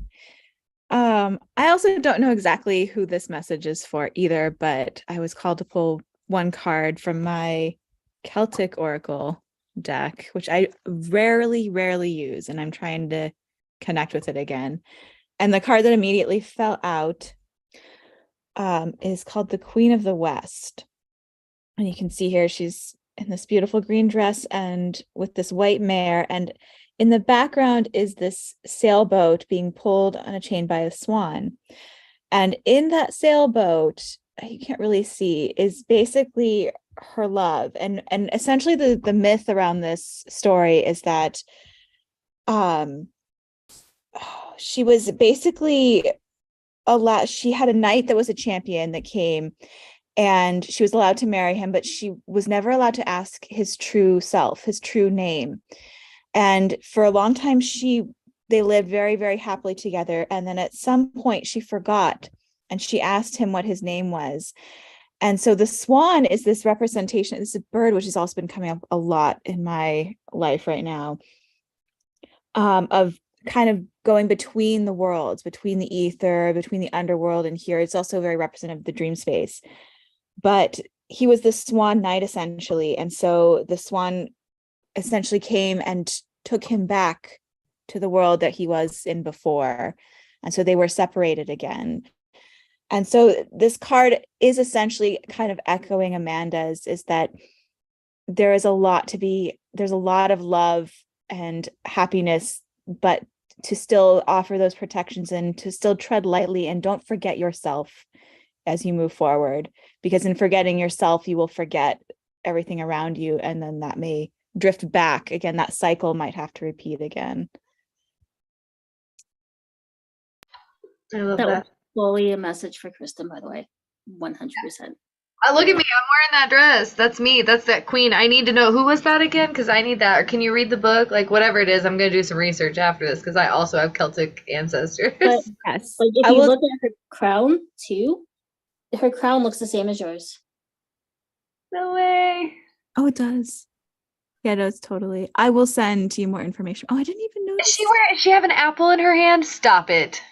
I also don't know exactly who this message is for either, but I was called to pull one card from my Celtic Oracle deck, which I rarely use, and I'm trying to connect with it again. And the card that immediately fell out is called the Queen of the West. And you can see here, she's in this beautiful green dress and with this white mare. And in the background is this sailboat being pulled on a chain by a swan. And in that sailboat, you can't really see, is basically her love. And essentially the myth around this story is that she was basically she had a knight that was a champion that came, and she was allowed to marry him, but she was never allowed to ask his true self, his true name. And for a long time, they lived very, very happily together. And then at some point she forgot, and she asked him what his name was. And so the swan is this representation. It's a bird, which has also been coming up a lot in my life right now, of kind of going between the worlds, between the ether, between the underworld and here. It's also very representative of the dream space. But he was the swan knight, essentially. And so the swan essentially came and took him back to the world that he was in before. And so they were separated again. And so this card is essentially kind of echoing Amanda's, is that there's a lot of love and happiness, but to still offer those protections and to still tread lightly, and don't forget yourself as you move forward, because in forgetting yourself, you will forget everything around you, and then that may drift back again. That cycle might have to repeat again. I love That was that. fully a message for Kristen, by the way. 100%. Oh, look at me. I'm wearing that dress. That's me. That's that queen. I need to know, who was that again? Because I need that. Or can you read the book? Like, whatever it is, I'm going to do some research after this because I also have Celtic ancestors. But Yes. like, if you look at her crown too, her crown looks the same as yours. No way. Oh, it does. Yeah, no, it's totally. I will send you more information. Oh, I didn't even notice. Does she have an apple in her hand? Stop it.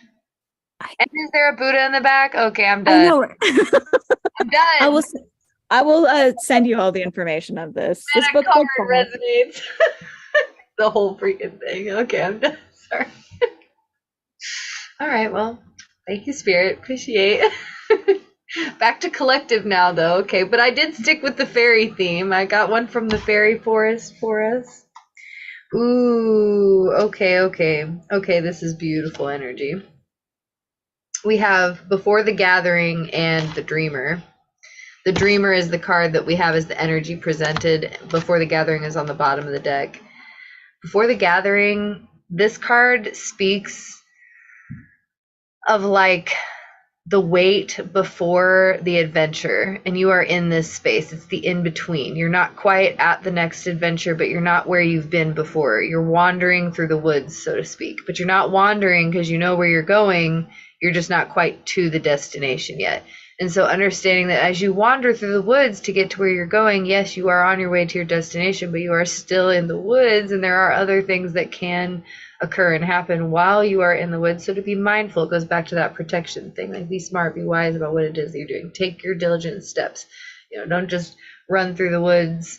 And is there a Buddha in the back? Okay, I'm done. I know. I'm done. I will send you all the information of this. And This a book card does that. resonates. The whole freaking thing. Okay, I'm done. Sorry. All right, well, thank you, Spirit. Appreciate. Back to collective now, though. Okay, but I did stick with the fairy theme. I got one from the fairy forest for us. Ooh, okay, this is beautiful energy. We have Before the Gathering and the Dreamer. The Dreamer is the card that we have as the energy presented. Before the Gathering is on the bottom of the deck. Before the Gathering, this card speaks of like the wait before the adventure, and you are in this space. It's the in between. You're not quite at the next adventure, but you're not where you've been before. You're wandering through the woods, so to speak, but you're not wandering because you know where you're going. You're just not quite to the destination yet. And so understanding that as you wander through the woods to get to where you're going, yes, you are on your way to your destination, but you are still in the woods, and there are other things that can occur and happen while you are in the woods. So to be mindful, it goes back to that protection thing. Like, be smart, be wise about what it is that you're doing. Take your diligent steps. Don't just run through the woods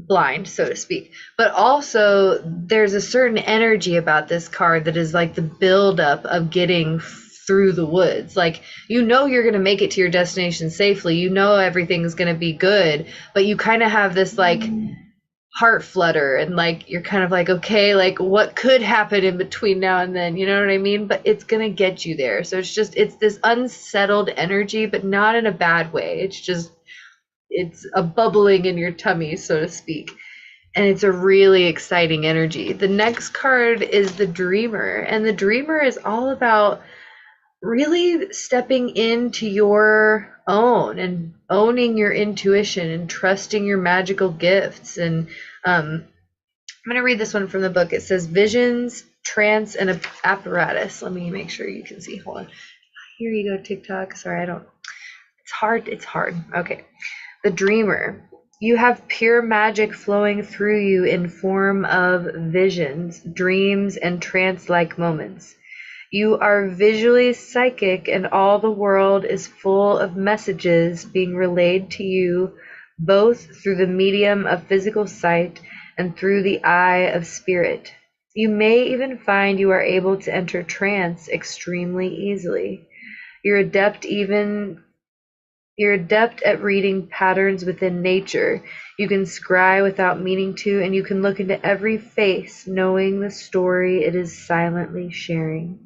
blind, so to speak. But also, there's a certain energy about this card that is like the buildup of getting through the woods. Like, you're going to make it to your destination safely. Everything's going to be good, but you kind of have this like heart flutter, and like you're kind of like, okay, like what could happen in between now and then, you know what I mean? But it's gonna get you there. So it's this unsettled energy, but not in a bad way. It's a bubbling in your tummy, so to speak, and it's a really exciting energy. The next card is the Dreamer, and the Dreamer is all about really stepping into your own and owning your intuition and trusting your magical gifts. And I'm going to read this one from the book. It says visions, trance, and apparatus. Let me make sure you can see. Hold on. Here you go, TikTok. Sorry, it's hard. Okay. The Dreamer. You have pure magic flowing through you in form of visions, dreams, and trance-like moments. You are visually psychic, and all the world is full of messages being relayed to you, both through the medium of physical sight and through the eye of spirit. You may even find you are able to enter trance extremely easily. You're adept at reading patterns within nature. You can scry without meaning to, and you can look into every face, knowing the story it is silently sharing.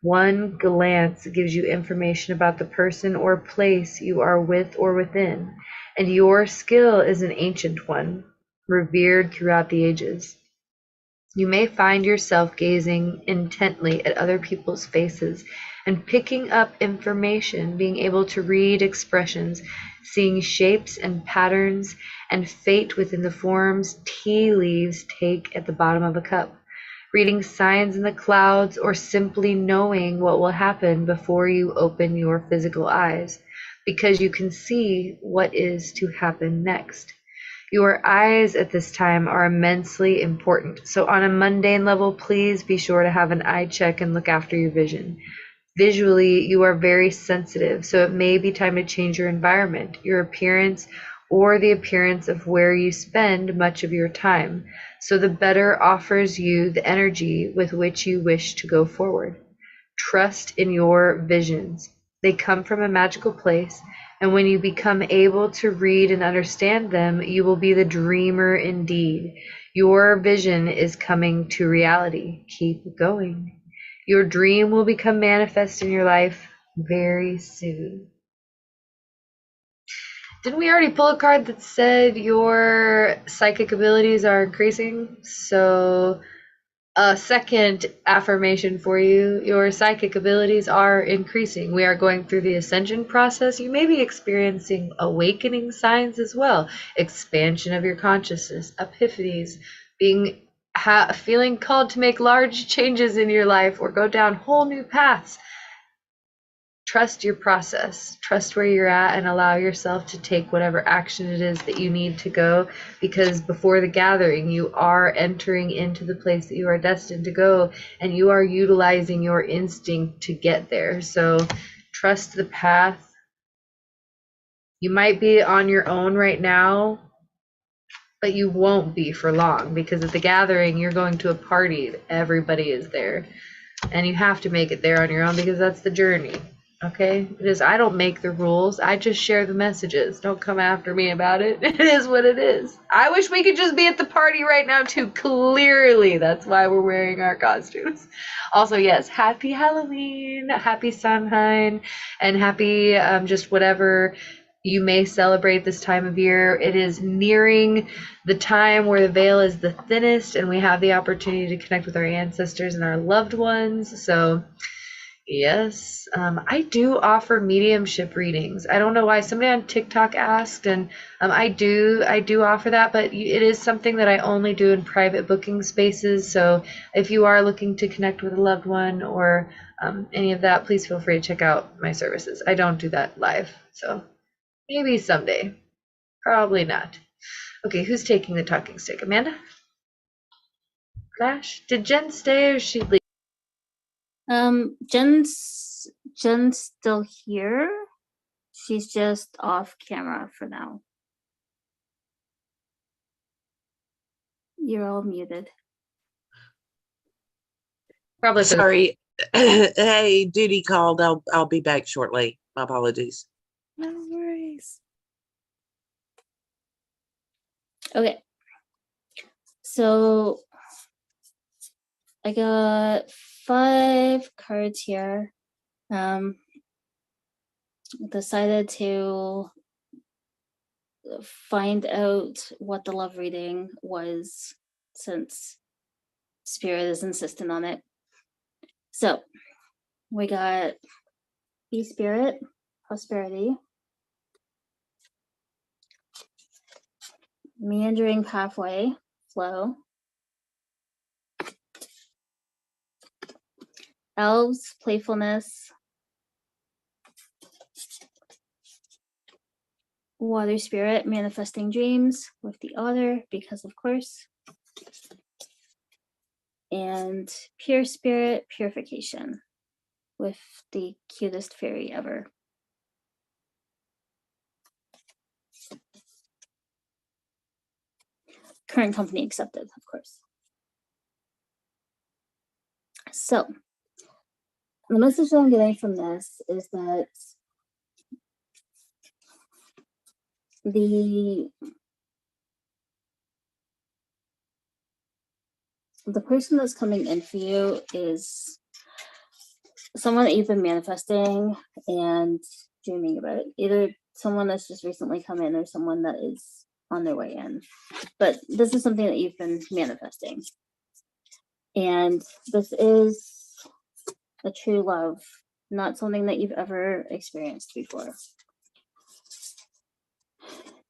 One glance gives you information about the person or place you are with or within, and your skill is an ancient one, revered throughout the ages. You may find yourself gazing intently at other people's faces and picking up information, being able to read expressions, seeing shapes and patterns and fate within the forms tea leaves take at the bottom of a cup. Reading signs in the clouds, or simply knowing what will happen before you open your physical eyes, because you can see what is to happen next. Your eyes at this time are immensely important. So on a mundane level, please be sure to have an eye check and look after your vision. Visually, you are very sensitive, so it may be time to change your environment, your appearance, or the appearance of where you spend much of your time, so the better offers you the energy with which you wish to go forward. Trust in your visions. They come from a magical place, And when you become able to read and understand them, you will be the dreamer indeed. Your vision is coming to reality. Keep going. Your dream will become manifest in your life very soon. Didn't we already pull a card that said your psychic abilities are increasing? So a second affirmation for you, your psychic abilities are increasing. We are going through the ascension process. You may be experiencing awakening signs as well, expansion of your consciousness, epiphanies, feeling called to make large changes in your life or go down whole new paths. Trust your process, trust where you're at, and allow yourself to take whatever action it is that you need to go, because before the gathering, you are entering into the place that you are destined to go, and you are utilizing your instinct to get there. So trust the path. You might be on your own right now, but you won't be for long, because at the gathering, you're going to a party. Everybody is there, and you have to make it there on your own, because that's the journey. Okay, it is. I don't make the rules. I just share the messages. Don't come after me about it. It is what it is. I wish we could just be at the party right now too. Clearly, that's why we're wearing our costumes. Also, yes, happy Halloween, happy Samhain, and happy just whatever you may celebrate this time of year. It is nearing the time where the veil is the thinnest, and we have the opportunity to connect with our ancestors and our loved ones. So yes, I do offer mediumship readings. I don't know why somebody on TikTok asked, and I do offer that, but it is something that I only do in private booking spaces. So if you are looking to connect with a loved one or any of that, please feel free to check out my services. I don't do that live, so maybe someday. Probably not. Okay, who's taking the talking stick? Amanda? Flash? Did Jen stay or she leave? Jen's still here. She's just off camera for now. You're all muted. Probably. Sorry. Hey, duty called. I'll be back shortly. My apologies. No worries. Okay. So I got 5 cards here. Decided to find out what the love reading was, since Spirit is insistent on it. So we got Be Spirit, Prosperity, Meandering Pathway, Flow, Elves, Playfulness, Water Spirit, Manifesting Dreams with the Otter, because of course, and Pure Spirit, Purification with the cutest fairy ever. Current company accepted, of course. So the message that I'm getting from this is that the person that's coming in for you is someone that you've been manifesting and dreaming about. Either someone that's just recently come in or someone that is on their way in. But this is something that you've been manifesting. And this is a true love, not something that you've ever experienced before.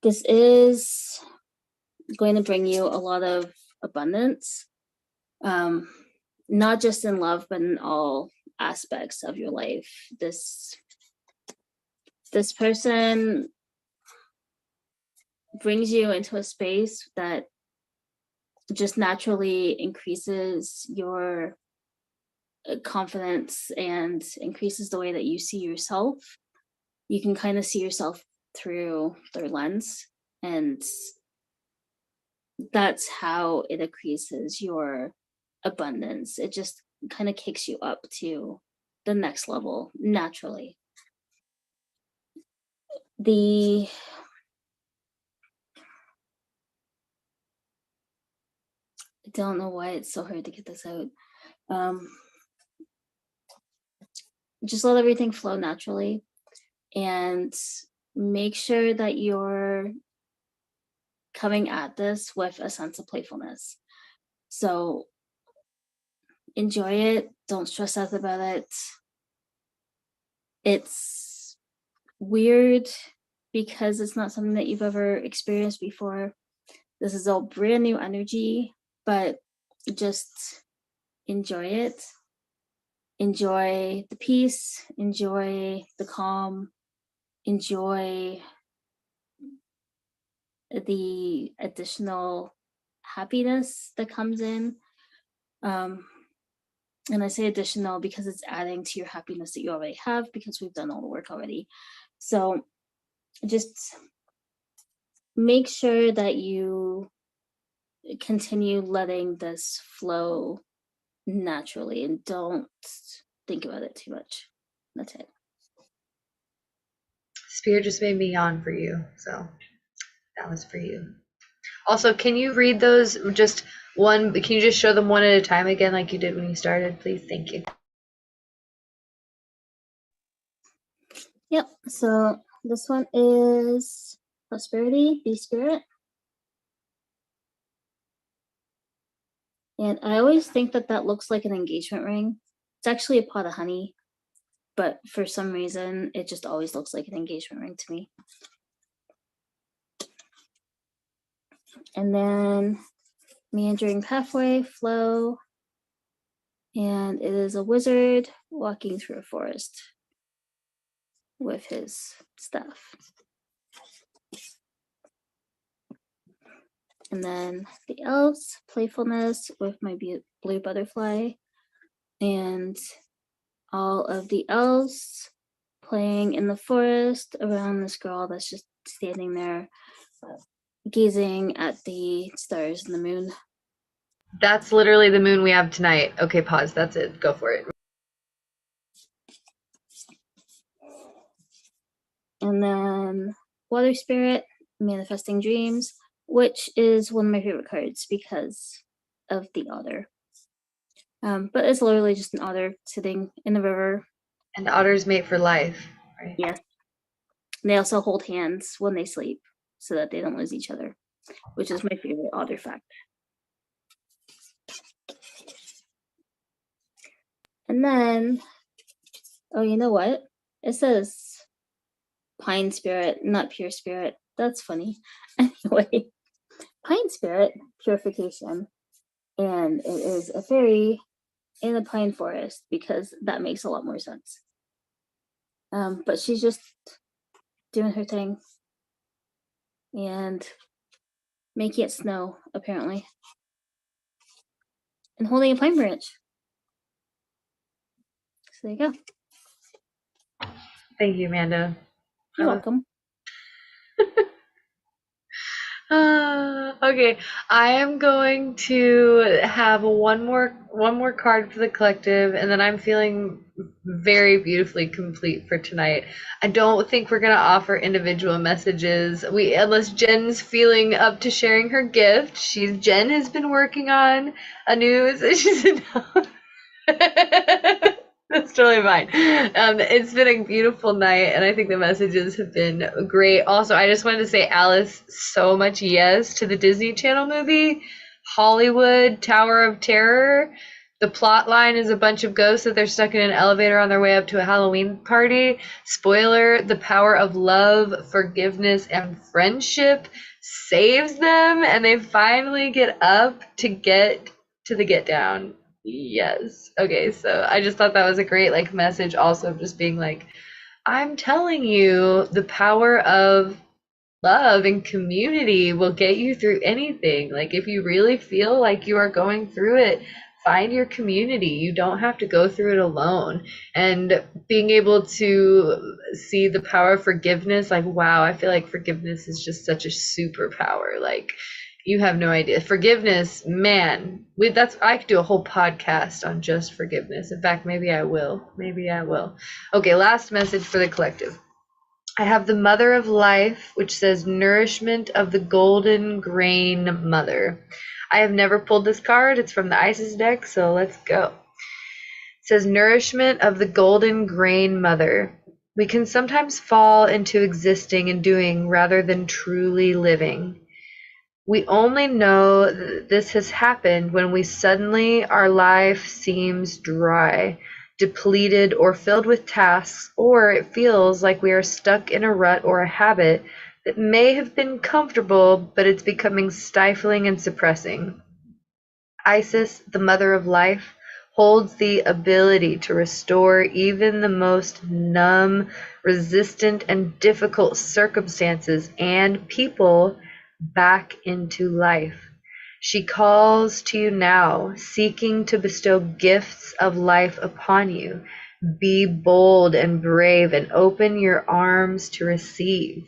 This is going to bring you a lot of abundance, not just in love, but in all aspects of your life. This person brings you into a space that just naturally increases your confidence and increases the way that you see yourself. You can kind of see yourself through their lens, and that's how it increases your abundance. It just kind of kicks you up to the next level naturally. I don't know why it's so hard to get this out. Just let everything flow naturally, and make sure that you're coming at this with a sense of playfulness. So enjoy it. Don't stress out about it. It's weird because it's not something that you've ever experienced before. This is all brand new energy, but just enjoy it. Enjoy the peace, enjoy the calm, enjoy the additional happiness that comes in. And I say additional because it's adding to your happiness that you already have, because we've done all the work already. So just make sure that you continue letting this flow naturally and don't think about it too much. That's it. Spirit just made me yawn for you, so that was for you. Also, can you read those just one? Can you just show them one at a time again, like you did when you started, please? Thank you. Yep. So this one is prosperity, be spirit. And I always think that that looks like an engagement ring. It's actually a pot of honey, but for some reason, it just always looks like an engagement ring to me. And then meandering pathway, flow. And it is a wizard walking through a forest with his staff. And then the elves, playfulness with my blue butterfly. And all of the elves playing in the forest around this girl that's just standing there gazing at the stars and the moon. That's literally the moon we have tonight. Okay, pause. That's it. Go for it. And then water spirit, manifesting dreams, which is one of my favorite cards because of the otter. But it's literally just an otter sitting in the river. And otters mate for life, right? Yes. And they also hold hands when they sleep so that they don't lose each other, which is my favorite otter fact. And then, oh, you know what? It says pine spirit, not pure spirit. That's funny. Anyway, pine spirit, purification. And it is a fairy in the pine forest because that makes a lot more sense. But she's just doing her thing and making it snow, apparently. And holding a pine branch. So there you go. Thank you, Amanda. You're welcome. Okay, I am going to have one more card for the collective, and then I'm feeling very beautifully complete for tonight. I don't think we're gonna offer individual messages. Unless Jen's feeling up to sharing her gift. Jen has been working on a new. She said no. That's totally fine. It's been a beautiful night, and I think the messages have been great. Also, I just wanted to say, Alice, so much yes to the Disney Channel movie, Hollywood Tower of Terror. The plot line is a bunch of ghosts that they're stuck in an elevator on their way up to a Halloween party. Spoiler, the power of love, forgiveness, and friendship saves them, and they finally get up to get to the get down. Yes. Okay, so I just thought that was a great message also of just being like, I'm telling you, the power of love and community will get you through anything. Like if you really feel like you are going through it, find your community. You don't have to go through it alone. And being able to see the power of forgiveness, like wow, I feel like forgiveness is just such a superpower. Like you have no idea. Forgiveness, man, I could do a whole podcast on just forgiveness. In fact, maybe I will. Okay, last message for the collective. I have the Mother of Life, which says nourishment of the golden grain mother. I have never pulled this card. It's from the Isis deck, so let's go. It says nourishment of the golden grain mother. We can sometimes fall into existing and doing rather than truly living. We only know that this has happened when we suddenly our life seems dry, depleted, or filled with tasks, or it feels like we are stuck in a rut or a habit that may have been comfortable, but it's becoming stifling and suppressing. Isis, the Mother of Life, holds the ability to restore even the most numb, resistant, and difficult circumstances and people back into life. She calls to you now, seeking to bestow gifts of life upon you. Be bold and brave and open your arms to receive.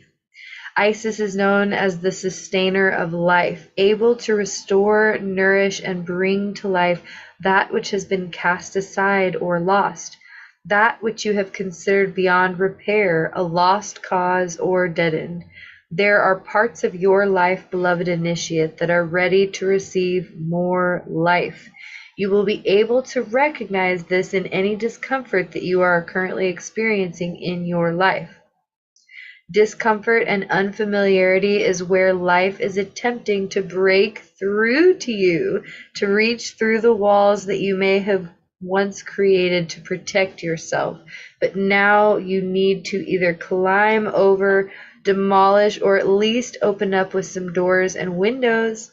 Isis is known as the sustainer of life, able to restore, nourish, and bring to life that which has been cast aside or lost, that which you have considered beyond repair, a lost cause or deadened. There are parts of your life, beloved initiate, that are ready to receive more life. You will be able to recognize this in any discomfort that you are currently experiencing in your life. Discomfort and unfamiliarity is where life is attempting to break through to you, to reach through the walls that you may have once created to protect yourself. But now you need to either climb over, demolish, or at least open up with some doors and windows.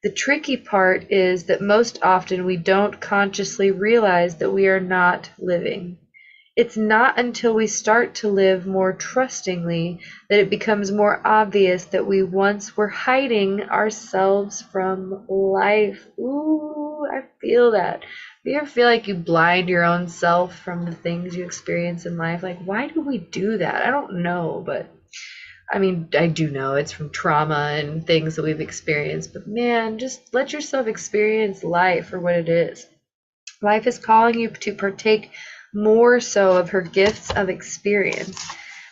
The tricky part is that most often we don't consciously realize that we are not living. It's not until we start to live more trustingly that it becomes more obvious that we once were hiding ourselves from life. Ooh, I feel that. Do you ever feel like you blind your own self from the things you experience in life? Like, why do we do that? I don't know, but I mean, I do know it's from trauma and things that we've experienced, but man, just let yourself experience life for what it is. Life is calling you to partake more so of her gifts of experience.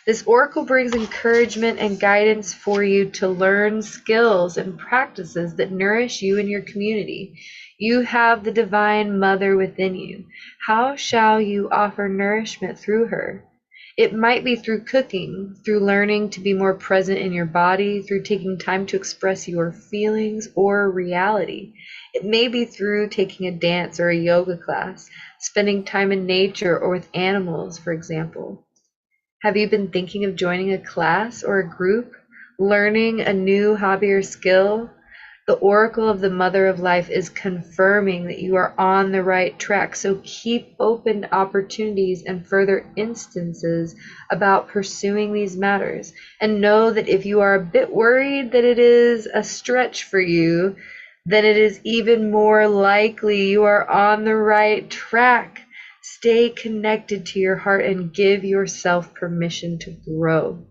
This oracle brings encouragement and guidance for you to learn skills and practices that nourish you and your community. You have the divine mother within you. How shall you offer nourishment through her? It might be through cooking, through learning to be more present in your body, through taking time to express your feelings or reality. It may be through taking a dance or a yoga class, spending time in nature or with animals, for example. Have you been thinking of joining a class or a group, learning a new hobby or skill? The oracle of the Mother of Life is confirming that you are on the right track, so keep open to opportunities and further instances about pursuing these matters. And know that if you are a bit worried that it is a stretch for you, then it is even more likely you are on the right track. Stay connected to your heart and give yourself permission to grow.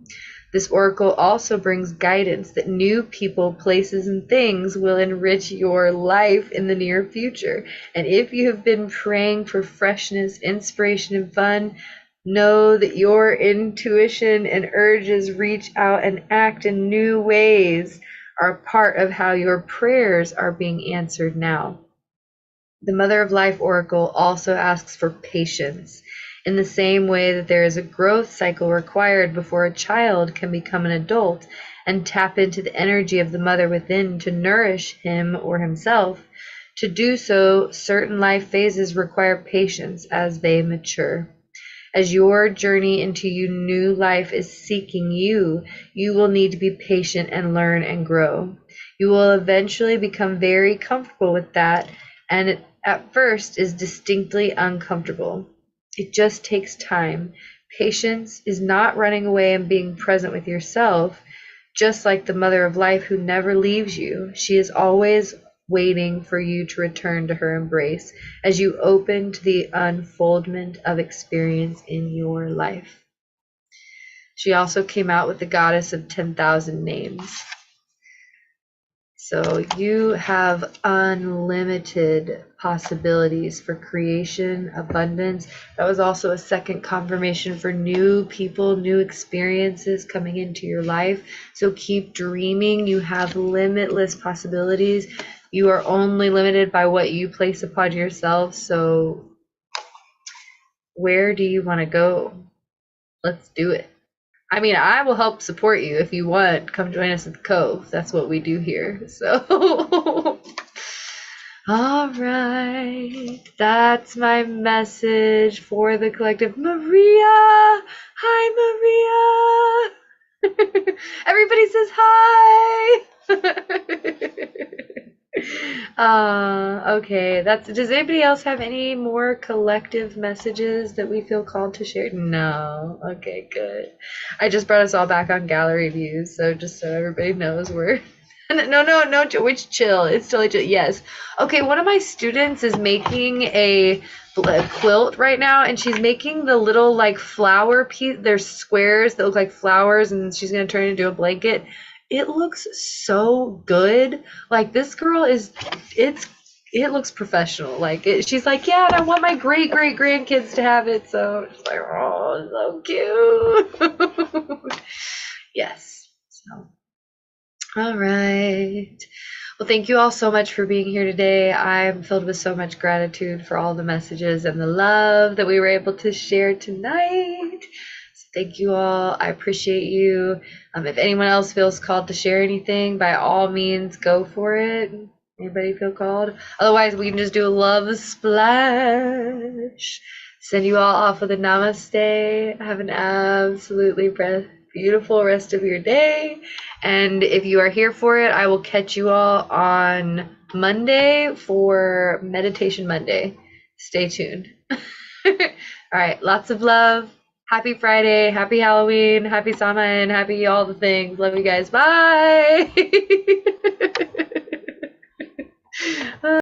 This oracle also brings guidance that new people, places, and things will enrich your life in the near future. And if you have been praying for freshness, inspiration, and fun, know that your intuition and urges reach out and act in new ways are part of how your prayers are being answered now. The Mother of Life oracle also asks for patience. In the same way that there is a growth cycle required before a child can become an adult and tap into the energy of the mother within to nourish him or himself, to do so, certain life phases require patience as they mature. As your journey into your new life is seeking you, you will need to be patient and learn and grow. You will eventually become very comfortable with that, and it at first is distinctly uncomfortable. It just takes time. Patience is not running away and being present with yourself, just like the Mother of Life who never leaves you. She is always waiting for you to return to her embrace as you open to the unfoldment of experience in your life. She also came out with the Goddess of 10,000 Names. So you have unlimited possibilities for creation, abundance. That was also a second confirmation for new people, new experiences coming into your life. So keep dreaming. You have limitless possibilities. You are only limited by what you place upon yourself. So where do you want to go? Let's do it. I mean, I will help support you if you want. Come join us at the Cove. That's what we do here. So, all right. That's my message for the collective. Maria! Hi, Maria! Everybody says hi! Okay. Does anybody else have any more collective messages that we feel called to share? No. Okay, good. I just brought us all back on gallery views, so just so everybody knows we're no, which chill. It's totally chill. Yes. Okay, one of my students is making a quilt right now, and she's making the little like flower piece. There's squares that look like flowers, and she's gonna turn it into a blanket. It looks so good. Like this girl it looks professional. Like she's like, yeah, and I want my great grandkids to have it. So it's like, oh, so cute. Yes. So, all right. Well, thank you all so much for being here today. I'm filled with so much gratitude for all the messages and the love that we were able to share tonight. So thank you all. I appreciate you. If anyone else feels called to share anything, by all means, go for it. Anybody feel called? Otherwise, we can just do a love splash. Send you all off with a namaste. Have an absolutely beautiful rest of your day. And if you are here for it, I will catch you all on Monday for Meditation Monday. Stay tuned. All right. Lots of love. Happy Friday. Happy Halloween. Happy Samhain. Happy all the things. Love you guys. Bye.